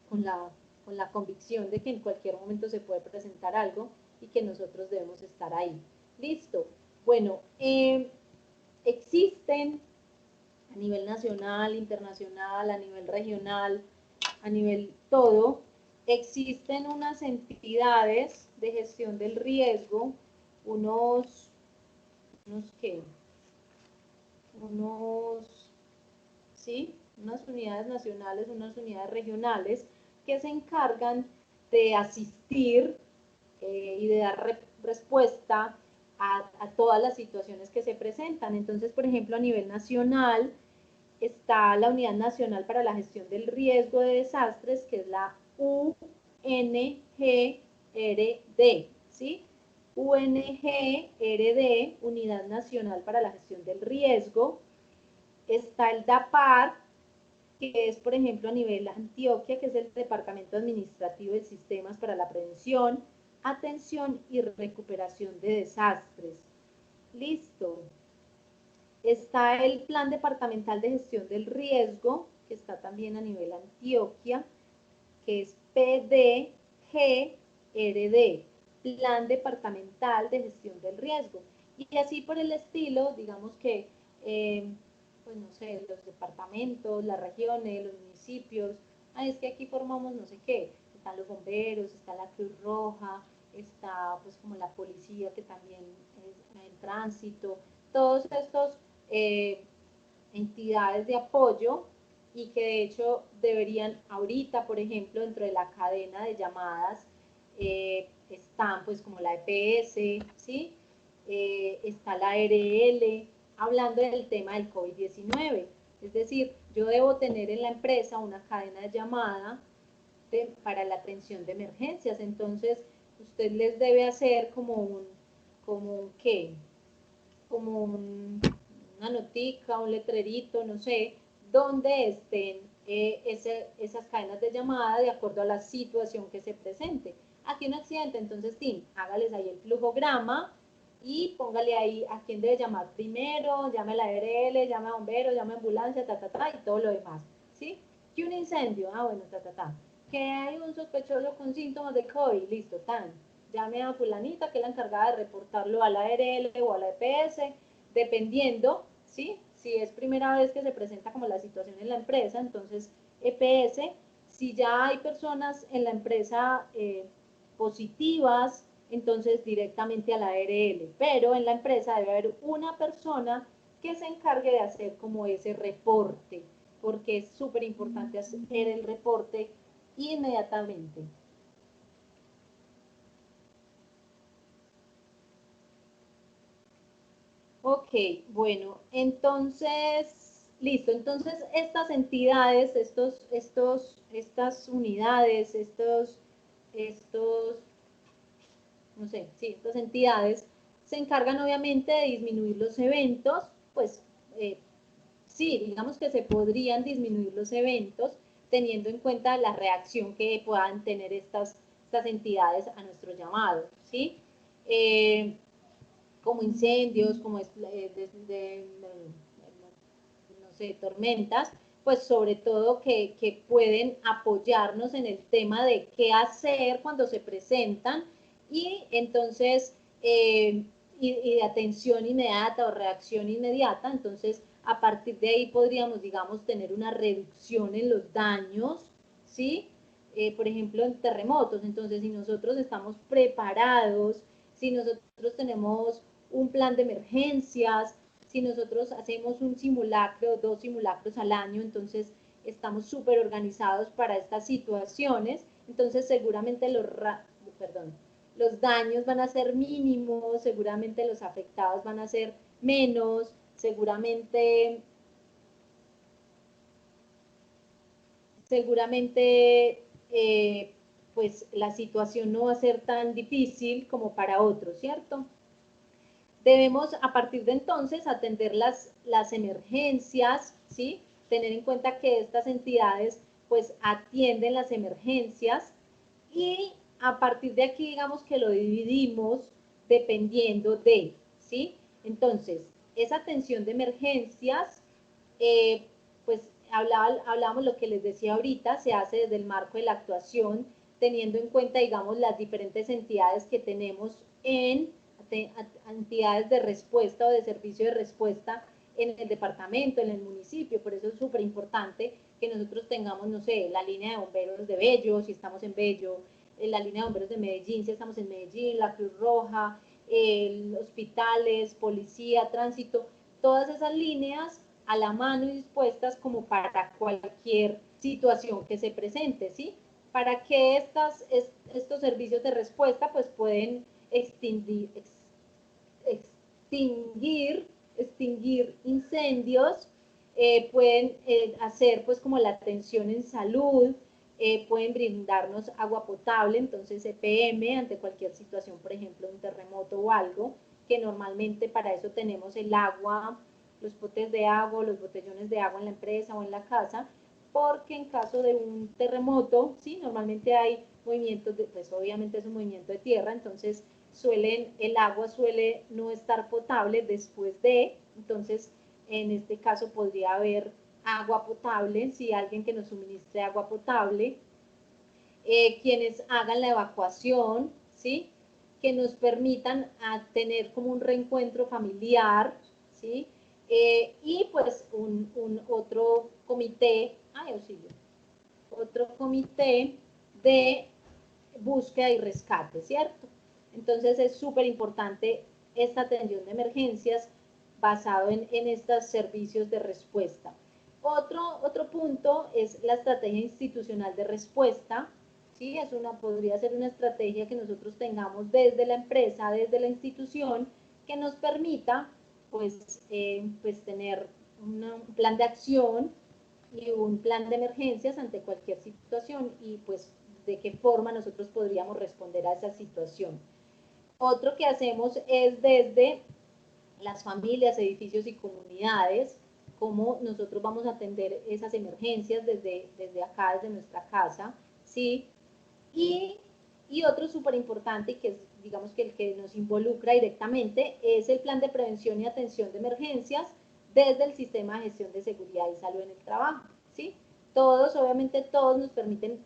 con, la, con la convicción de que en cualquier momento se puede presentar algo y que nosotros debemos estar ahí. Listo. Bueno, existen a nivel nacional, internacional, a nivel regional, a nivel todo, existen unas entidades de gestión del riesgo, ¿qué? ¿Sí? Unas unidades nacionales, unas unidades regionales que se encargan de asistir y de dar respuesta a todas las situaciones que se presentan. Entonces, por ejemplo, a nivel nacional está la Unidad Nacional para la Gestión del Riesgo de Desastres, que es la UNGRD, ¿sí? UNGRD, Unidad Nacional para la Gestión del Riesgo. Está el DAPAR, que es, por ejemplo, a nivel Antioquia, que es el Departamento Administrativo de Sistemas para la Prevención, Atención y Recuperación de Desastres. Listo. Está el Plan Departamental de Gestión del Riesgo, que está también a nivel Antioquia, que es PDGRD, Plan Departamental de Gestión del Riesgo. Y así por el estilo, digamos que pues no sé, los departamentos, las regiones, los municipios, es que aquí formamos no sé qué, están los bomberos, está la Cruz Roja, está pues como la policía que también es el tránsito, todos estos entidades de apoyo y que de hecho deberían ahorita, por ejemplo, dentro de la cadena de llamadas están pues como la EPS, ¿sí? Está la ARL, hablando del tema del COVID-19. Es decir, yo debo tener en la empresa una cadena de llamada para la atención de emergencias. Entonces, usted les debe hacer ¿qué? Como una notica, un letrerito, no sé, donde estén esas cadenas de llamada de acuerdo a la situación que se presente. Aquí un accidente, entonces, hágales ahí el flujograma y póngale ahí a quién debe llamar primero, llame a la ARL, llame a bomberos, llame a ambulancia, y todo lo demás, ¿sí? Que un incendio, bueno, Que hay un sospechoso con síntomas de COVID, listo, llame a fulanita que es la encargada de reportarlo a la ARL o a la EPS, dependiendo, ¿sí? Si es primera vez que se presenta como la situación en la empresa, entonces EPS, si ya hay personas en la empresa positivas, entonces directamente a la ARL, pero en la empresa debe haber una persona que se encargue de hacer como ese reporte, porque es súper importante hacer el reporte inmediatamente. bueno, entonces, listo. Entonces, estas entidades, estas unidades, no sé, sí, estas entidades se encargan obviamente de disminuir los eventos, pues sí, digamos que se podrían disminuir los eventos teniendo en cuenta la reacción que puedan tener estas entidades a nuestro llamado, ¿sí? Como incendios, como no sé, tormentas, pues sobre todo que pueden apoyarnos en el tema de qué hacer cuando se presentan y entonces, y de atención inmediata o reacción inmediata, entonces a partir de ahí podríamos, digamos, tener una reducción en los daños, ¿sí? Por ejemplo, en terremotos, entonces si nosotros estamos preparados, si nosotros tenemos un plan de emergencias, si nosotros hacemos un simulacro, 2 simulacros al año, entonces estamos súper organizados para estas situaciones, entonces seguramente los daños van a ser mínimos, seguramente los afectados van a ser menos, seguramente pues la situación no va a ser tan difícil como para otros, ¿cierto? Debemos a partir de entonces atender las emergencias, ¿sí? Tener en cuenta que estas entidades pues atienden las emergencias y a partir de aquí digamos que lo dividimos dependiendo de, ¿sí? Entonces, esa atención de emergencias, pues hablábamos lo que les decía ahorita, se hace desde el marco de la actuación, teniendo en cuenta, digamos, las diferentes entidades que tenemos en entidades de respuesta o de servicio de respuesta en el departamento, en el municipio, por eso es súper importante que nosotros tengamos, no sé, la línea de bomberos de Bello, si estamos en Bello, la línea de bomberos de Medellín, si estamos en Medellín, la Cruz Roja, hospitales, policía, tránsito, todas esas líneas a la mano y dispuestas como para cualquier situación que se presente, ¿sí? Para que estos servicios de respuesta pues pueden extinguir incendios, pueden hacer pues como la atención en salud, pueden brindarnos agua potable, entonces EPM ante cualquier situación, por ejemplo, un terremoto o algo, que normalmente para eso tenemos el agua, los potes de agua, los botellones de agua en la empresa o en la casa, porque en caso de un terremoto, sí, normalmente hay movimientos, pues obviamente es un movimiento de tierra, entonces el agua suele no estar potable después de, entonces en este caso podría haber agua potable, si alguien que nos suministre agua potable, quienes hagan la evacuación, ¿sí? Que nos permitan tener como un reencuentro familiar, ¿sí? Y pues otro comité, otro comité de búsqueda y rescate, ¿cierto? Entonces es súper importante esta atención de emergencias basado en estos servicios de respuesta. Otro punto es la estrategia institucional de respuesta, ¿sí? Podría ser una estrategia que nosotros tengamos desde la empresa, desde la institución, que nos permita pues tener un plan de acción y un plan de emergencias ante cualquier situación y pues de qué forma nosotros podríamos responder a esa situación. Otro que hacemos es desde las familias, edificios y comunidades, cómo nosotros vamos a atender esas emergencias desde acá, desde nuestra casa, ¿sí? Y otro súper importante, que es, digamos, que el que nos involucra directamente, es el plan de prevención y atención de emergencias desde el sistema de gestión de seguridad y salud en el trabajo, ¿sí? Obviamente todos nos permiten,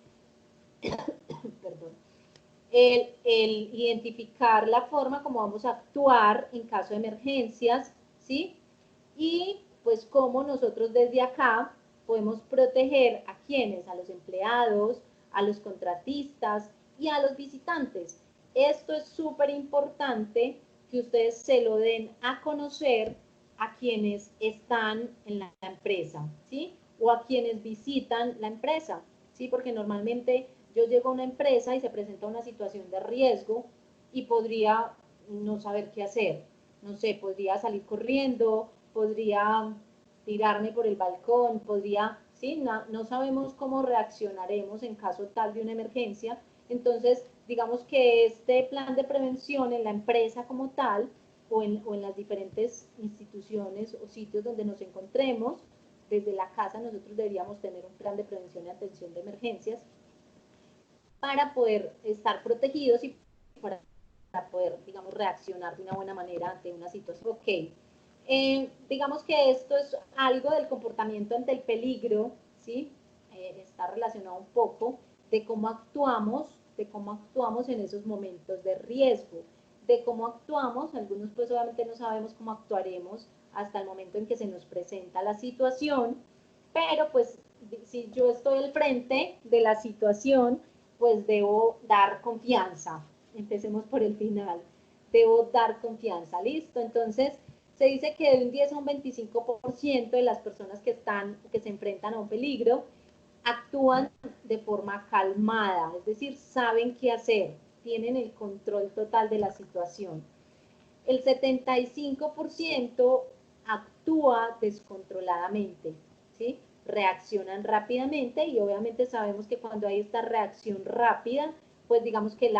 perdón, el identificar la forma como vamos a actuar en caso de emergencias, ¿sí? Y pues cómo nosotros desde acá podemos proteger a quienes, a los empleados, a los contratistas y a los visitantes. Esto es súper importante que ustedes se lo den a conocer a quienes están en la empresa, ¿sí? O a quienes visitan la empresa, ¿sí? Porque normalmente yo llego a una empresa y se presenta una situación de riesgo y podría no saber qué hacer. no sé, podría salir corriendo, podría tirarme por el balcón, podría, ¿sí? No sabemos cómo reaccionaremos en caso tal de una emergencia. Entonces, digamos que este plan de prevención en la empresa como tal, o en las diferentes instituciones o sitios donde nos encontremos, desde la casa nosotros deberíamos tener un plan de prevención y atención de emergencias para poder estar protegidos y para poder, digamos, reaccionar de una buena manera ante una situación. Ok, digamos que esto es algo del comportamiento ante el peligro, ¿sí? Está relacionado un poco de cómo actuamos en esos momentos de riesgo, de cómo actuamos, algunos pues obviamente no sabemos cómo actuaremos hasta el momento en que se nos presenta la situación, pero pues si yo estoy al frente de la situación, pues debo dar confianza. Empecemos por el final. Debo dar confianza, ¿listo? Entonces, se dice que de un 10 a un 25% de las personas que se enfrentan a un peligro actúan de forma calmada, es decir, saben qué hacer, tienen el control total de la situación. El 75% actúa descontroladamente, ¿sí? Reaccionan rápidamente y obviamente sabemos que cuando hay esta reacción rápida, pues digamos que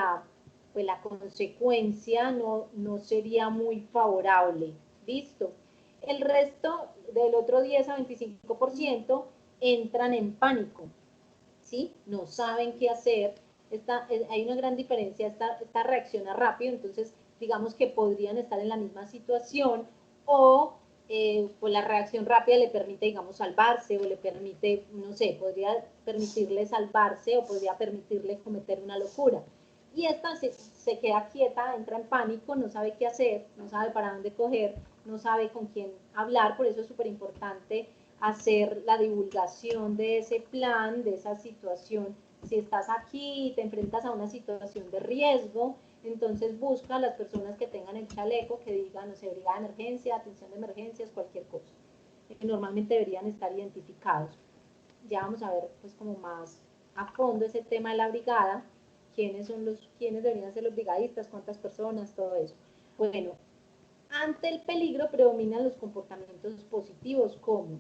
pues la consecuencia no sería muy favorable. ¿Listo? El resto del otro 10 a 25% entran en pánico, ¿sí? No saben qué hacer. Hay una gran diferencia, esta reacciona rápido, entonces digamos que podrían estar en la misma situación o pues la reacción rápida le permite, digamos, salvarse o le permite, no sé, podría permitirle salvarse o podría permitirle cometer una locura. Y esta se queda quieta, entra en pánico, no sabe qué hacer, no sabe para dónde coger, no sabe con quién hablar, por eso es súper importante hacer la divulgación de ese plan, de esa situación. Si estás aquí y te enfrentas a una situación de riesgo, entonces busca a las personas que tengan el chaleco, que digan, no sé, brigada de emergencia, atención de emergencias, cualquier cosa. Normalmente deberían estar identificados. Ya vamos a ver pues como más a fondo ese tema de la brigada, quiénes deberían ser los brigadistas, cuántas personas, todo eso. Bueno, ante el peligro predominan los comportamientos positivos como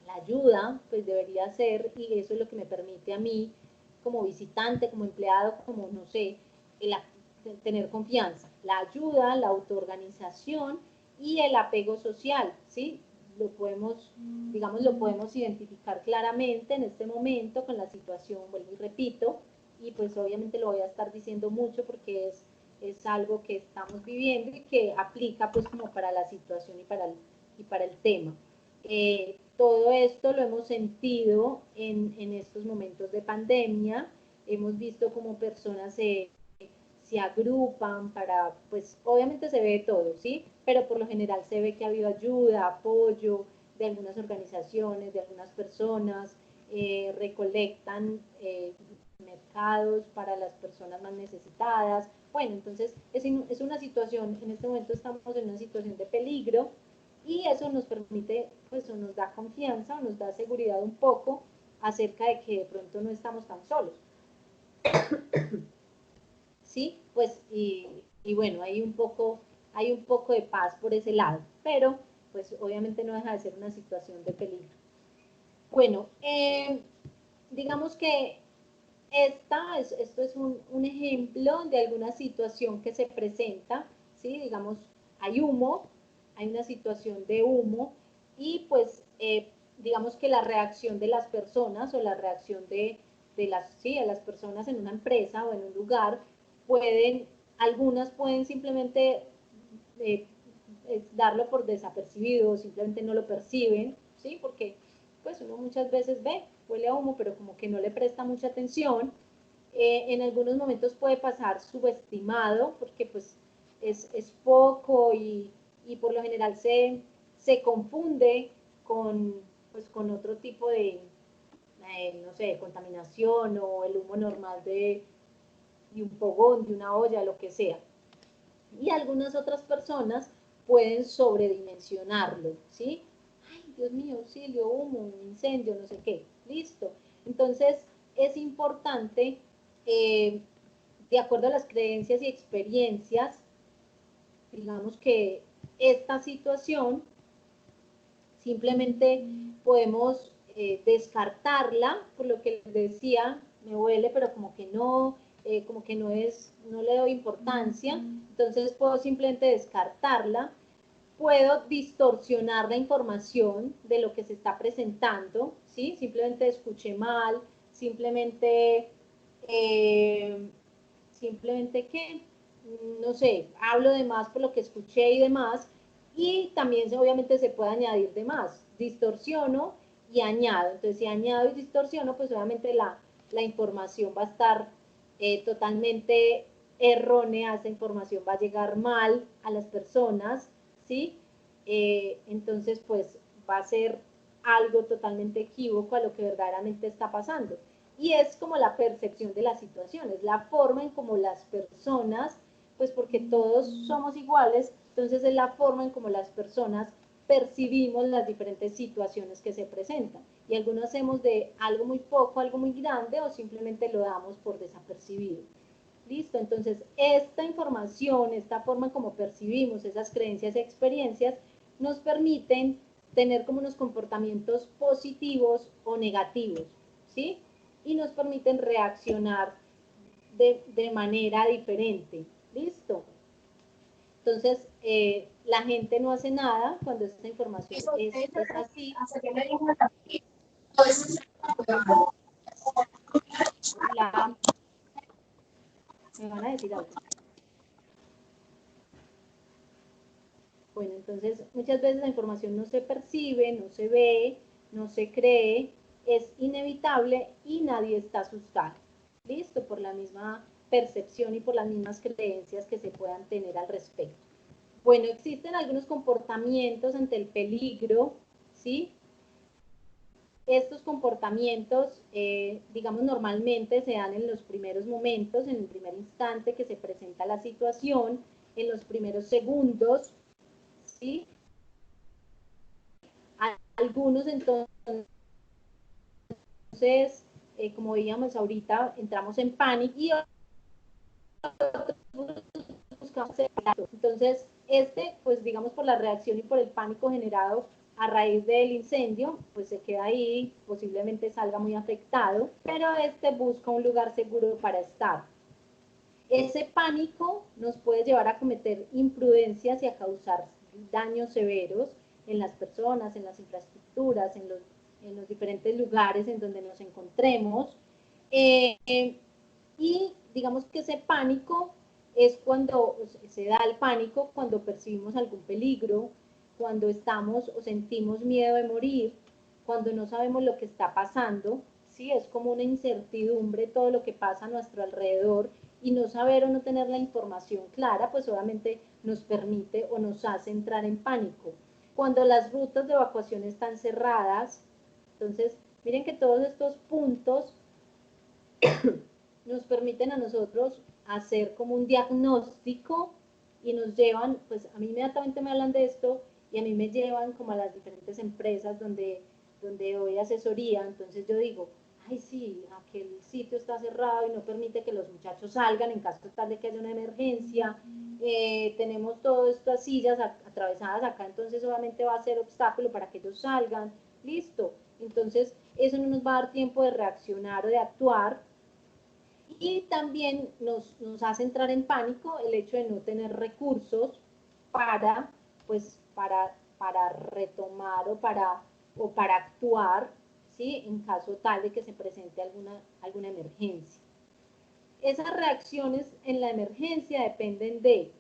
la ayuda, pues debería ser, y eso es lo que me permite a mí, como visitante, como empleado, como no sé, tener confianza. La ayuda, la autoorganización y el apego social, ¿sí? Lo podemos, digamos, lo podemos identificar claramente en este momento con la situación, vuelvo y repito, y pues obviamente lo voy a estar diciendo mucho porque es algo que estamos viviendo y que aplica pues como para la situación y para el tema. Todo esto lo hemos sentido en estos momentos de pandemia, hemos visto cómo personas se agrupan para, pues obviamente se ve todo, ¿sí? Pero por lo general se ve que ha habido ayuda, apoyo de algunas organizaciones, de algunas personas, recolectan mercados para las personas más necesitadas. Bueno, entonces es una situación, en este momento estamos en una situación de peligro y eso nos permite, pues o nos da confianza o nos da seguridad un poco acerca de que de pronto no estamos tan solos. ¿Sí? Pues y bueno, hay un poco de paz por ese lado, pero pues obviamente no deja de ser una situación de peligro. Bueno, digamos que esto es un ejemplo de alguna situación que se presenta, ¿sí? Digamos, hay humo, hay una situación de humo y pues digamos que la reacción de las personas o la reacción de las personas en una empresa o en un lugar algunas pueden simplemente eh, darlo por desapercibido, simplemente no lo perciben, ¿sí? Porque pues uno muchas veces ve, huele a humo, pero como que no le presta mucha atención. En algunos momentos puede pasar subestimado, porque pues es poco y por lo general se confunde con, pues, con otro tipo de, no sé, contaminación o el humo normal de un fogón, de una olla, lo que sea. Y algunas otras personas pueden sobredimensionarlo, ¿sí? Ay, Dios mío, auxilio, humo, un incendio, no sé qué, listo. Entonces, es importante, de acuerdo a las creencias y experiencias, digamos que esta situación simplemente podemos descartarla, por lo que les decía, me huele, pero como que no le doy importancia, entonces puedo simplemente descartarla. Puedo distorsionar la información de lo que se está presentando, ¿sí? Simplemente escuché mal, simplemente ¿qué? No sé, hablo de más por lo que escuché y demás, y también obviamente se puede añadir de más, distorsiono y añado. Entonces, si añado y distorsiono, pues obviamente la información va a estar totalmente errónea, esa información va a llegar mal a las personas, ¿sí? Entonces, pues va a ser algo totalmente equívoco a lo que verdaderamente está pasando. Y es como la percepción de las situaciones, la forma en como las personas, pues porque todos somos iguales, entonces es la forma en como las personas percibimos las diferentes situaciones que se presentan. Y algunos hacemos de algo muy poco, algo muy grande, o simplemente lo damos por desapercibido. Listo, entonces esta información, esta forma como percibimos esas creencias y experiencias, nos permiten tener como unos comportamientos positivos o negativos, ¿sí? Y nos permiten reaccionar de manera diferente. ¿Listo? Entonces, la gente no hace nada cuando esta información es así. Hola. ¿Me van a decir algo? Bueno, entonces muchas veces la información no se percibe, no se ve, no se cree, es inevitable y nadie está asustado. ¿Listo? Por la misma percepción y por las mismas creencias que se puedan tener al respecto. Bueno, existen algunos comportamientos ante el peligro, ¿sí? Estos comportamientos, digamos, normalmente se dan en los primeros momentos, en el primer instante que se presenta la situación, en los primeros segundos, ¿sí? Algunos entonces, como veíamos ahorita, entramos en pánico y buscamos el relato. Entonces, pues digamos por la reacción y por el pánico generado a raíz del incendio, pues se queda ahí, posiblemente salga muy afectado, pero busca un lugar seguro para estar. Ese pánico nos puede llevar a cometer imprudencias y a causar daños severos en las personas, en las infraestructuras, en los diferentes lugares en donde nos encontremos. Y digamos que ese pánico es cuando se da el pánico, cuando percibimos algún peligro, cuando estamos o sentimos miedo de morir, cuando no sabemos lo que está pasando, ¿sí? Es como una incertidumbre todo lo que pasa a nuestro alrededor, y no saber o no tener la información clara, pues obviamente nos permite o nos hace entrar en pánico. Cuando las rutas de evacuación están cerradas, entonces miren que todos estos puntos nos permiten a nosotros hacer como un diagnóstico y nos llevan, pues a mí inmediatamente me hablan de esto y a mí me llevan como a las diferentes empresas donde doy asesoría. Entonces yo digo, ay sí, aquel sitio está cerrado y no permite que los muchachos salgan en caso tal de que haya una emergencia, tenemos todas estas sillas atravesadas acá, entonces obviamente va a ser obstáculo para que ellos salgan, listo. Entonces eso no nos va a dar tiempo de reaccionar o de actuar. Y también nos hace entrar en pánico el hecho de no tener recursos para, pues, para retomar o para actuar, ¿sí? En caso tal de que se presente alguna emergencia. Esas reacciones en la emergencia dependen de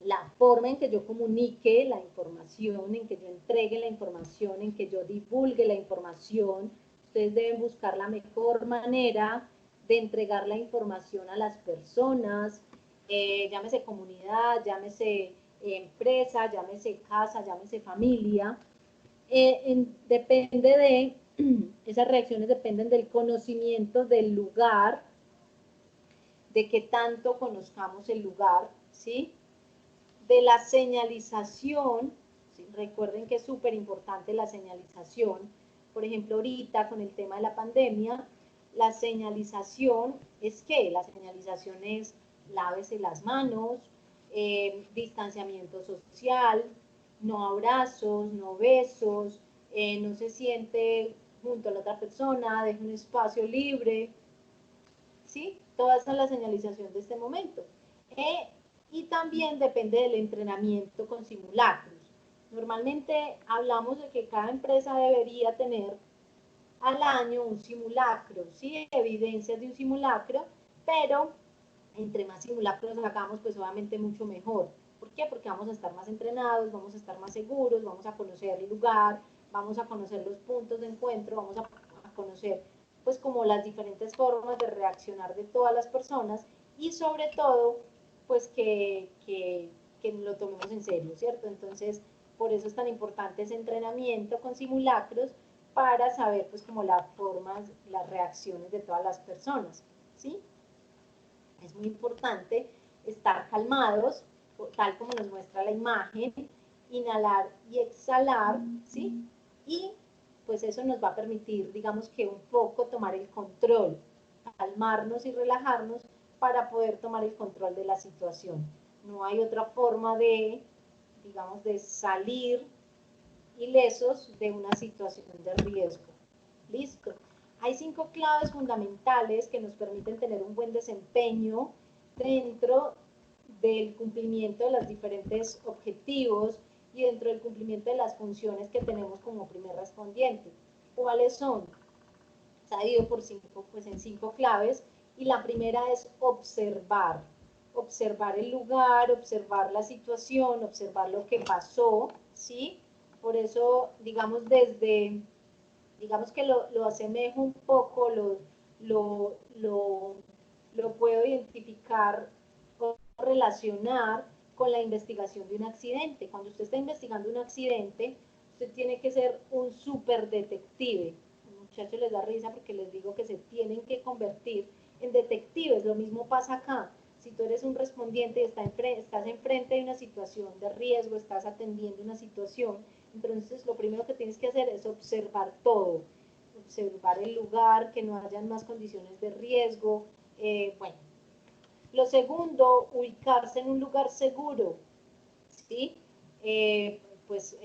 la forma en que yo comunique la información, en que yo entregue la información, en que yo divulgue la información. Ustedes deben buscar la mejor manera de entregar la información a las personas, llámese comunidad, llámese empresa, llámese casa, llámese familia. Depende de, esas reacciones dependen del conocimiento del lugar, de qué tanto conozcamos el lugar, ¿sí? De la señalización, ¿sí? Recuerden que es súper importante la señalización. Por ejemplo, ahorita con el tema de la pandemia, La señalización es ¿qué? La señalización es lávese las manos, distanciamiento social, no abrazos, no besos, no se siente junto a la otra persona, deje un espacio libre, ¿sí? Toda esa es la señalización de este momento. Y también depende del entrenamiento con simulacros. Normalmente hablamos de que cada empresa debería tener al año un simulacro, ¿sí? Evidencias de un simulacro, pero entre más simulacros hagamos, pues obviamente mucho mejor. ¿Por qué? Porque vamos a estar más entrenados, vamos a estar más seguros, vamos a conocer el lugar, vamos a conocer los puntos de encuentro, vamos a conocer pues como las diferentes formas de reaccionar de todas las personas y sobre todo pues que lo tomemos en serio, ¿cierto? Entonces, por eso es tan importante ese entrenamiento con simulacros para saber pues como las formas, las reacciones de todas las personas, ¿sí? Es muy importante estar calmados, tal como nos muestra la imagen, inhalar y exhalar, ¿sí? Y pues eso nos va a permitir, digamos que un poco tomar el control, calmarnos y relajarnos para poder tomar el control de la situación. No hay otra forma de, digamos, de salir ilesos de una situación de riesgo. Listo. Hay 5 claves fundamentales que nos permiten tener un buen desempeño dentro del cumplimiento de los diferentes objetivos y dentro del cumplimiento de las funciones que tenemos como primer respondiente. ¿Cuáles son? Se ha dividido por 5, pues en 5 claves, y la primera es observar. Observar el lugar, observar la situación, observar lo que pasó, ¿sí? Por eso, digamos, digamos que lo asemejo un poco, lo puedo identificar o relacionar con la investigación de un accidente. Cuando usted está investigando un accidente, usted tiene que ser un súper detective. A los muchachos les da risa porque les digo que se tienen que convertir en detectives. Lo mismo pasa acá. Si tú eres un respondiente y estás enfrente de una situación de riesgo, estás atendiendo una situación, entonces lo primero que tienes que hacer es observar todo, observar el lugar, que no hayan más condiciones de riesgo. Bueno, lo segundo, ubicarse en un lugar seguro, ¿sí? Pues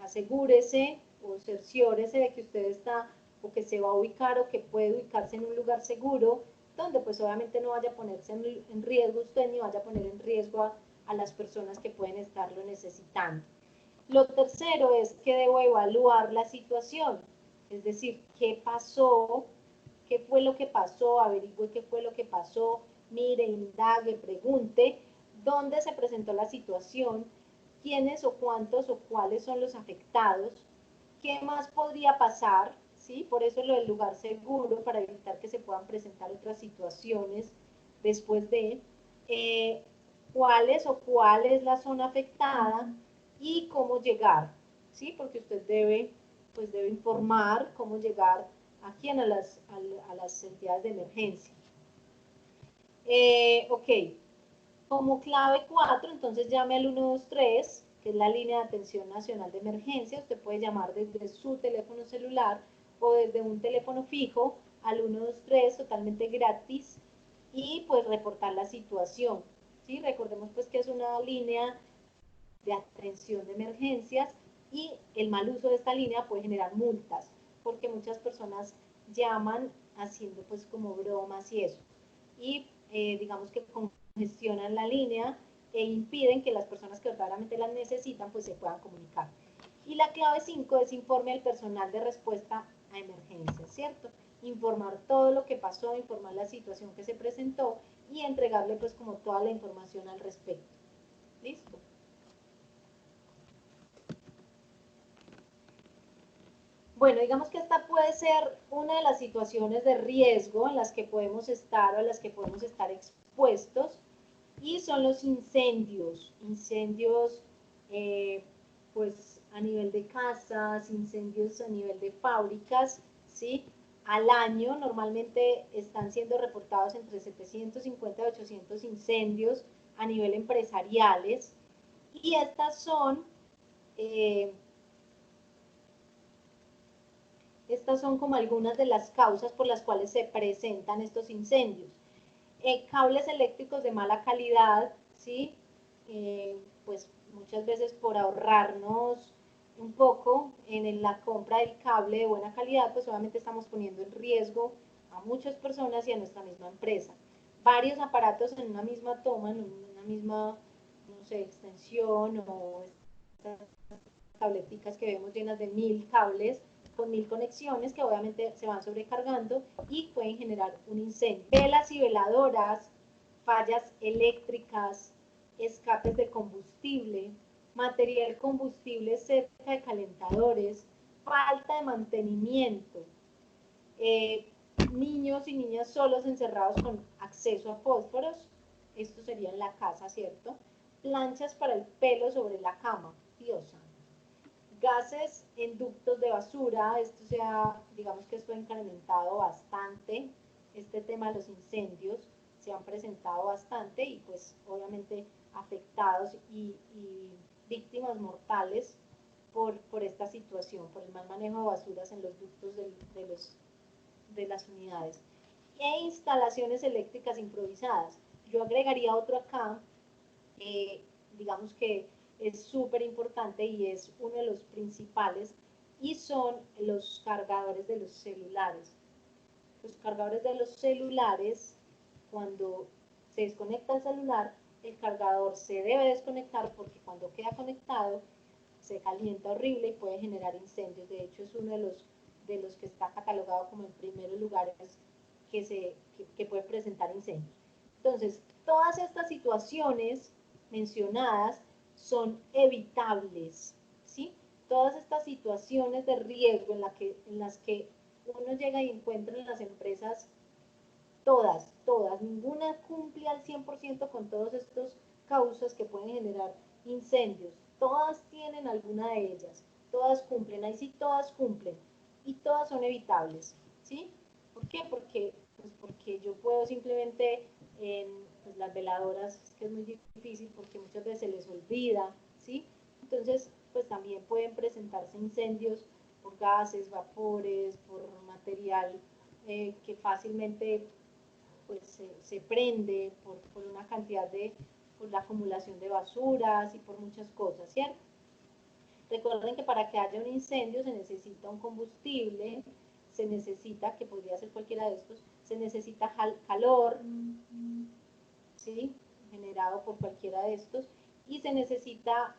asegúrese o cerciórese de que usted está o que se va a ubicar o que puede ubicarse en un lugar seguro, donde pues obviamente no vaya a ponerse en riesgo usted ni vaya a poner en riesgo a las personas que pueden estarlo necesitando. Lo tercero es que debo evaluar la situación, es decir, qué pasó, qué fue lo que pasó, averigüe qué fue lo que pasó, mire, indague, pregunte, dónde se presentó la situación, quiénes o cuántos o cuáles son los afectados, qué más podría pasar, ¿sí? Por eso lo del lugar seguro, para evitar que se puedan presentar otras situaciones después de, cuáles o cuál es la zona afectada y cómo llegar, ¿sí? Porque usted debe, pues debe informar cómo llegar a quién, a las entidades de emergencia. Ok, como clave 4, entonces llame al 123, que es la línea de atención nacional de emergencia. Usted puede llamar desde su teléfono celular o desde un teléfono fijo al 123 totalmente gratis y pues reportar la situación. ¿Sí? Recordemos pues que es una línea de atención de emergencias y el mal uso de esta línea puede generar multas porque muchas personas llaman haciendo pues como bromas y eso. Y digamos que congestionan la línea e impiden que las personas que verdaderamente las necesitan pues se puedan comunicar. Y la clave 5 es informe al personal de respuesta a emergencias, ¿cierto? Informar todo lo que pasó, informar la situación que se presentó y entregarle pues como toda la información al respecto. ¿Listo? Bueno, digamos que esta puede ser una de las situaciones de riesgo en las que podemos estar o en las que podemos estar expuestos, y son los incendios, pues a nivel de casas, incendios a nivel de fábricas, ¿sí? Al año normalmente están siendo reportados entre 750 y 800 incendios a nivel empresariales, y estas son Estas son como algunas de las causas por las cuales se presentan estos incendios. Cables eléctricos de mala calidad, ¿sí? Pues muchas veces por ahorrarnos un poco en la compra del cable de buena calidad, pues obviamente estamos poniendo en riesgo a muchas personas y a nuestra misma empresa. Varios aparatos en una misma toma, en una misma, no sé, extensión o estas tableticas que vemos llenas de 1000 cables, con 1000 conexiones que obviamente se van sobrecargando y pueden generar un incendio. Velas y veladoras, fallas eléctricas, escapes de combustible, material combustible cerca de calentadores, falta de mantenimiento, niños y niñas solos encerrados con acceso a fósforos, esto sería en la casa, ¿cierto? Planchas para el pelo sobre la cama, Dios santo. Gases en ductos de basura, esto digamos que esto ha incrementado bastante, este tema de los incendios se han presentado bastante y pues obviamente afectados y víctimas mortales por esta situación, por el mal manejo de basuras en los ductos de las unidades. E instalaciones eléctricas improvisadas. Yo agregaría otro acá, digamos que es súper importante y es uno de los principales, y son los cargadores de los celulares. Los cargadores de los celulares, cuando se desconecta el celular, el cargador se debe desconectar porque cuando queda conectado se calienta horrible y puede generar incendios. De hecho, es uno de los que está catalogado como en primeros lugares que puede presentar incendios. Entonces, todas estas situaciones mencionadas son evitables, ¿sí? Todas estas situaciones de riesgo en las que uno llega y encuentra en las empresas, todas, ninguna cumple al 100% con todas estas causas que pueden generar incendios. Todas tienen alguna de ellas, todas cumplen, ahí sí todas cumplen, y todas son evitables, ¿sí? ¿Por qué? Porque yo puedo simplemente en pues, las veladoras, es que es muy difícil porque muchas veces se les olvida, ¿sí? Entonces, pues también pueden presentarse incendios por gases, vapores, por material que fácilmente pues se prende por una cantidad por la acumulación de basuras y por muchas cosas, ¿cierto? Recuerden que para que haya un incendio se necesita un combustible, se necesita, que podría ser cualquiera de estos, se necesita calor, ¿sí? Generado por cualquiera de estos, y se necesita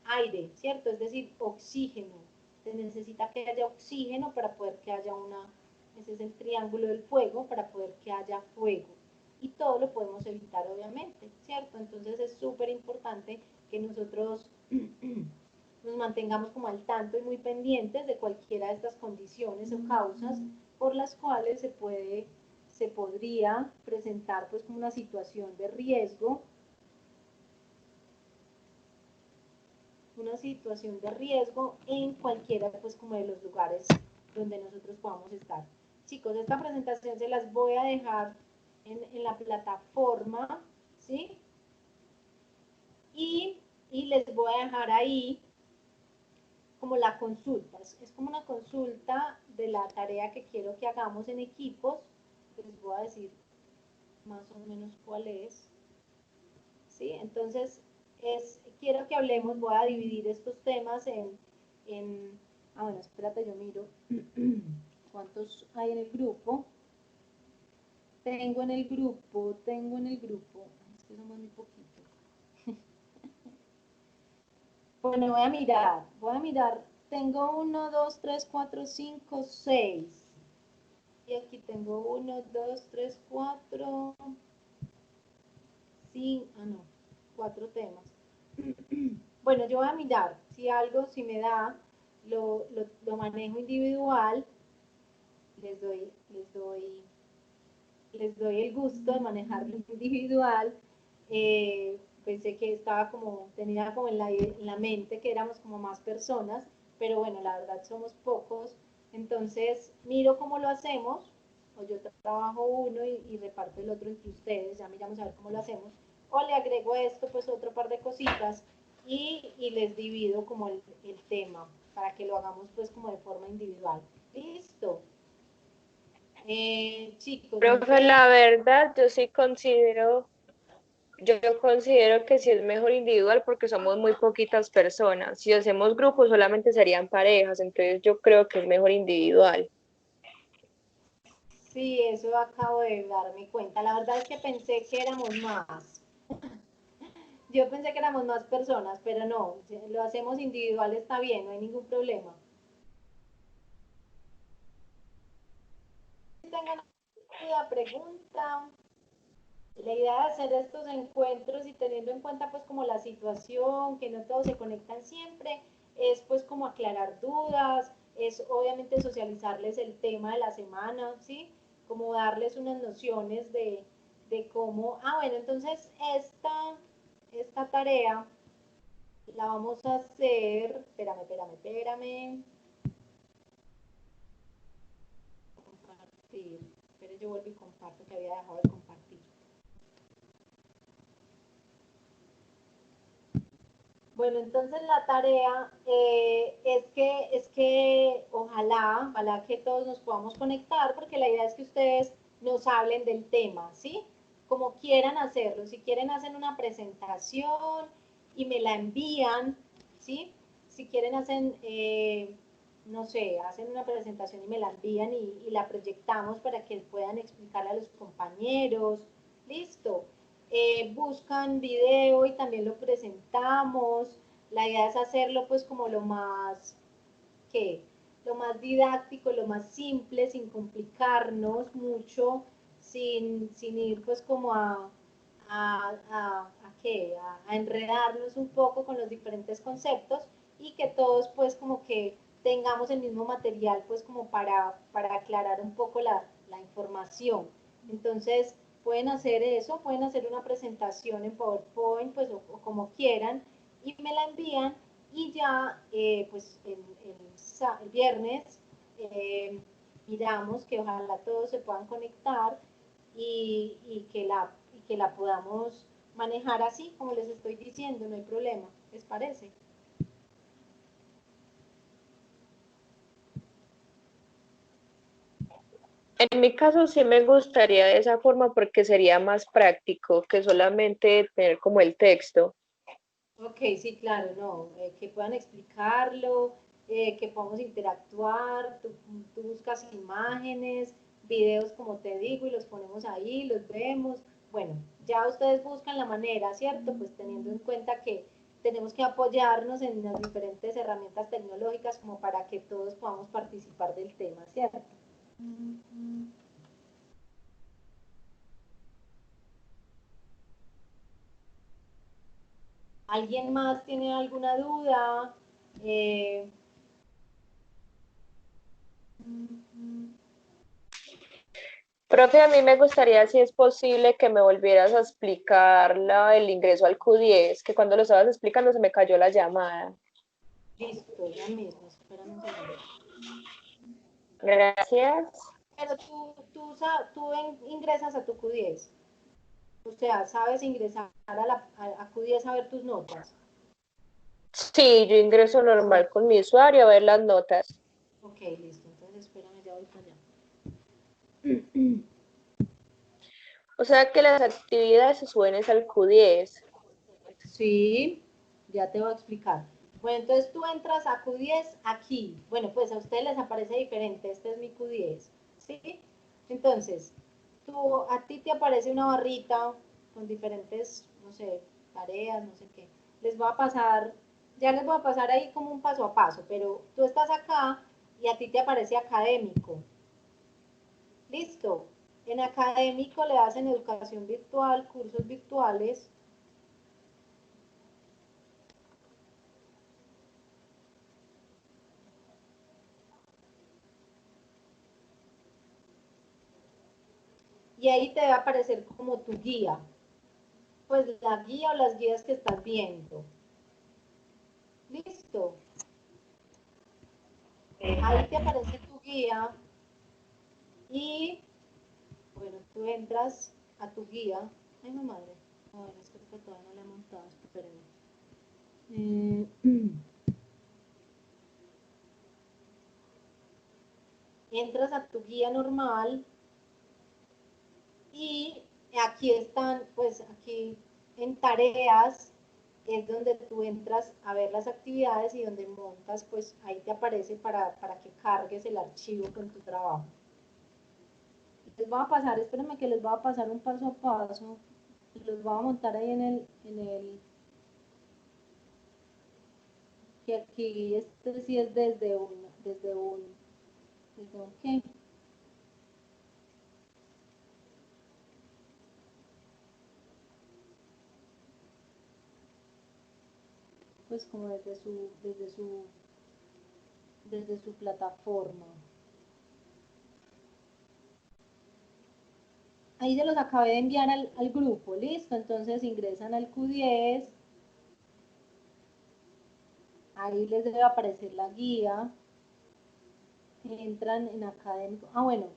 aire, ¿cierto? Es decir, oxígeno. Se necesita que haya oxígeno para poder que haya ese es el triángulo del fuego, para poder que haya fuego. Y todo lo podemos evitar, obviamente, ¿cierto? Entonces es súper importante que nosotros nos mantengamos como al tanto y muy pendientes de cualquiera de estas condiciones o causas por las cuales se podría presentar pues como una situación de riesgo, en cualquiera pues como de los lugares donde nosotros podamos estar. Chicos, esta presentación se las voy a dejar en la plataforma, ¿sí? Y les voy a dejar ahí como la consulta, es como una consulta de la tarea que quiero que hagamos en equipos, les voy a decir más o menos cuál es, ¿sí? Entonces, quiero que hablemos, voy a dividir estos temas bueno, espérate, yo miro cuántos hay en el grupo. Tengo en el grupo, es que somos muy poquitos. Bueno, voy a mirar, tengo 1, 2, 3, 4, 5, 6. Y aquí tengo 1, 2, 3, 4, 5, no, 4 temas. Bueno, yo voy a mirar si me da, lo manejo individual, les doy el gusto de manejarlo individual. Pensé que tenía como en la mente que éramos como más personas, pero bueno, la verdad somos pocos, entonces miro cómo lo hacemos, o yo trabajo uno y reparto el otro entre ustedes, ya miramos a ver cómo lo hacemos, o le agrego esto, pues otro par de cositas, y les divido como el tema, para que lo hagamos pues como de forma individual. Listo. Chicos, Profe, entonces, la verdad, yo considero que sí es mejor individual porque somos muy poquitas personas. Si hacemos grupos solamente serían parejas, entonces yo creo que es mejor individual. sí, eso acabo de darme cuenta. La verdad es que pensé que éramos más. Yo pensé que éramos más personas, pero no, si lo hacemos individual está bien, no hay ningún problema. Si tengo una duda, pregunta. La idea de hacer estos encuentros y teniendo en cuenta pues como la situación, que no todos se conectan siempre, es pues como aclarar dudas, es obviamente socializarles el tema de la semana, ¿sí? Como darles unas nociones de cómo, bueno, entonces esta tarea la vamos a hacer, espérame, compartir, espere, yo vuelvo y comparto que había dejado de compartir. Bueno, entonces la tarea es que ojalá que todos nos podamos conectar, porque la idea es que ustedes nos hablen del tema, ¿sí? Como quieran hacerlo. Si quieren hacen una presentación y me la envían, ¿sí? Si quieren hacen, no sé, hacen una presentación y me la envían y la proyectamos para que puedan explicarle a los compañeros. Listo. Buscan video y también lo presentamos. La idea es hacerlo pues como ¿qué? Lo más didáctico, lo más simple, sin complicarnos mucho, sin ir pues como a enredarnos un poco con los diferentes conceptos y que todos pues como que tengamos el mismo material pues como para aclarar un poco la información. Entonces, pueden hacer eso, pueden hacer una presentación en PowerPoint, pues o como quieran, y me la envían y ya pues el viernes miramos que ojalá todos se puedan conectar y que la podamos manejar así, como les estoy diciendo, no hay problema, ¿les parece? En mi caso sí me gustaría de esa forma porque sería más práctico que solamente tener como el texto. Ok, sí, claro, no, que puedan explicarlo, que podamos interactuar, tú buscas imágenes, videos como te digo y los ponemos ahí, los vemos. Bueno, ya ustedes buscan la manera, ¿cierto? Pues teniendo en cuenta que tenemos que apoyarnos en las diferentes herramientas tecnológicas como para que todos podamos participar del tema, ¿cierto? ¿Alguien más tiene alguna duda? Eh, Profe, a mí me gustaría, si es posible, que me volvieras a explicar el ingreso al Q10, que cuando lo estabas explicando se me cayó la llamada. Listo, ya mismo, espérame un segundo. Gracias. Pero ingresas a tu Q10, o sea, sabes ingresar a Q10 a ver tus notas. Sí, yo ingreso normal con mi usuario a ver las notas. Ok, listo, entonces espérame, ya voy para allá. O sea que las actividades se suben es al Q10. Sí, ya te voy a explicar. Bueno, entonces tú entras a Q10 aquí. Bueno, pues a ustedes les aparece diferente. Este es mi Q10. ¿Sí? Entonces, a ti te aparece una barrita con diferentes, no sé, tareas, no sé qué. Ya les voy a pasar ahí como un paso a paso, pero tú estás acá y a ti te aparece académico. Listo. En académico le das en educación virtual, cursos virtuales. Y ahí te va a aparecer como tu guía, pues la guía o las guías que estás viendo. Listo. Ahí te aparece tu guía y, bueno, tú entras a tu guía. Ay, no madre. A ver, es que todavía no la he montado, espérenme. entras a tu guía normal y aquí están, pues aquí en tareas es donde tú entras a ver las actividades y donde montas, pues ahí te aparece para que cargues el archivo con tu trabajo. Les voy a pasar, espérenme que les voy a pasar un paso a paso, los voy a montar ahí que aquí este sí es desde un ¿qué? Pues como desde su plataforma. Ahí se los acabé de enviar al grupo, listo, entonces ingresan al Q10, ahí les debe aparecer la guía, entran en académico, bueno,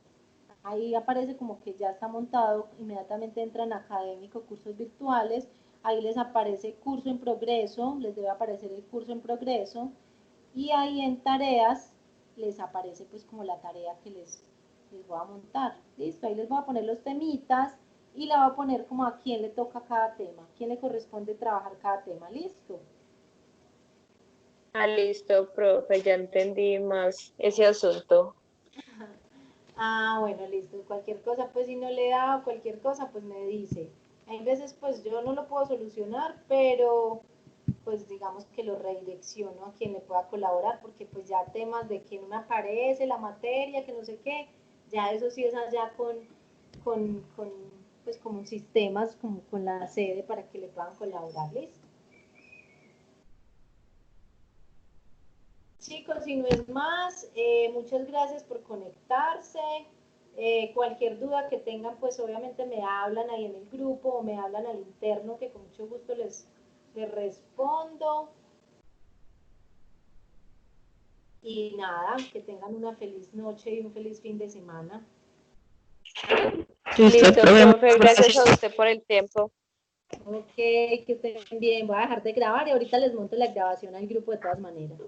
ahí aparece como que ya está montado, inmediatamente entran a académico, cursos virtuales, ahí les aparece curso en progreso, les debe aparecer el curso en progreso, y ahí en tareas les aparece pues como la tarea que les voy a montar, listo, ahí les voy a poner los temitas, y la voy a poner como a quién le toca cada tema, a quién le corresponde trabajar cada tema, listo. Ah, listo, profe, ya entendí más ese asunto. Bueno, listo. Cualquier cosa, pues si no le da cualquier cosa, pues me dice. Hay veces, pues yo no lo puedo solucionar, pero pues digamos que lo redirecciono a quien le pueda colaborar, porque pues ya temas de que no me aparece la materia, que no sé qué, ya eso sí es allá con pues como sistemas, como con la sede para que le puedan colaborar, ¿listo? Chicos, si no es más, muchas gracias por conectarse. Cualquier duda que tengan, pues obviamente me hablan ahí en el grupo o me hablan al interno, que con mucho gusto les respondo. Y nada, que tengan una feliz noche y un feliz fin de semana. Listo, profe, gracias a usted por el tiempo. Ok, que estén bien. Voy a dejar de grabar y ahorita les monto la grabación al grupo de todas maneras.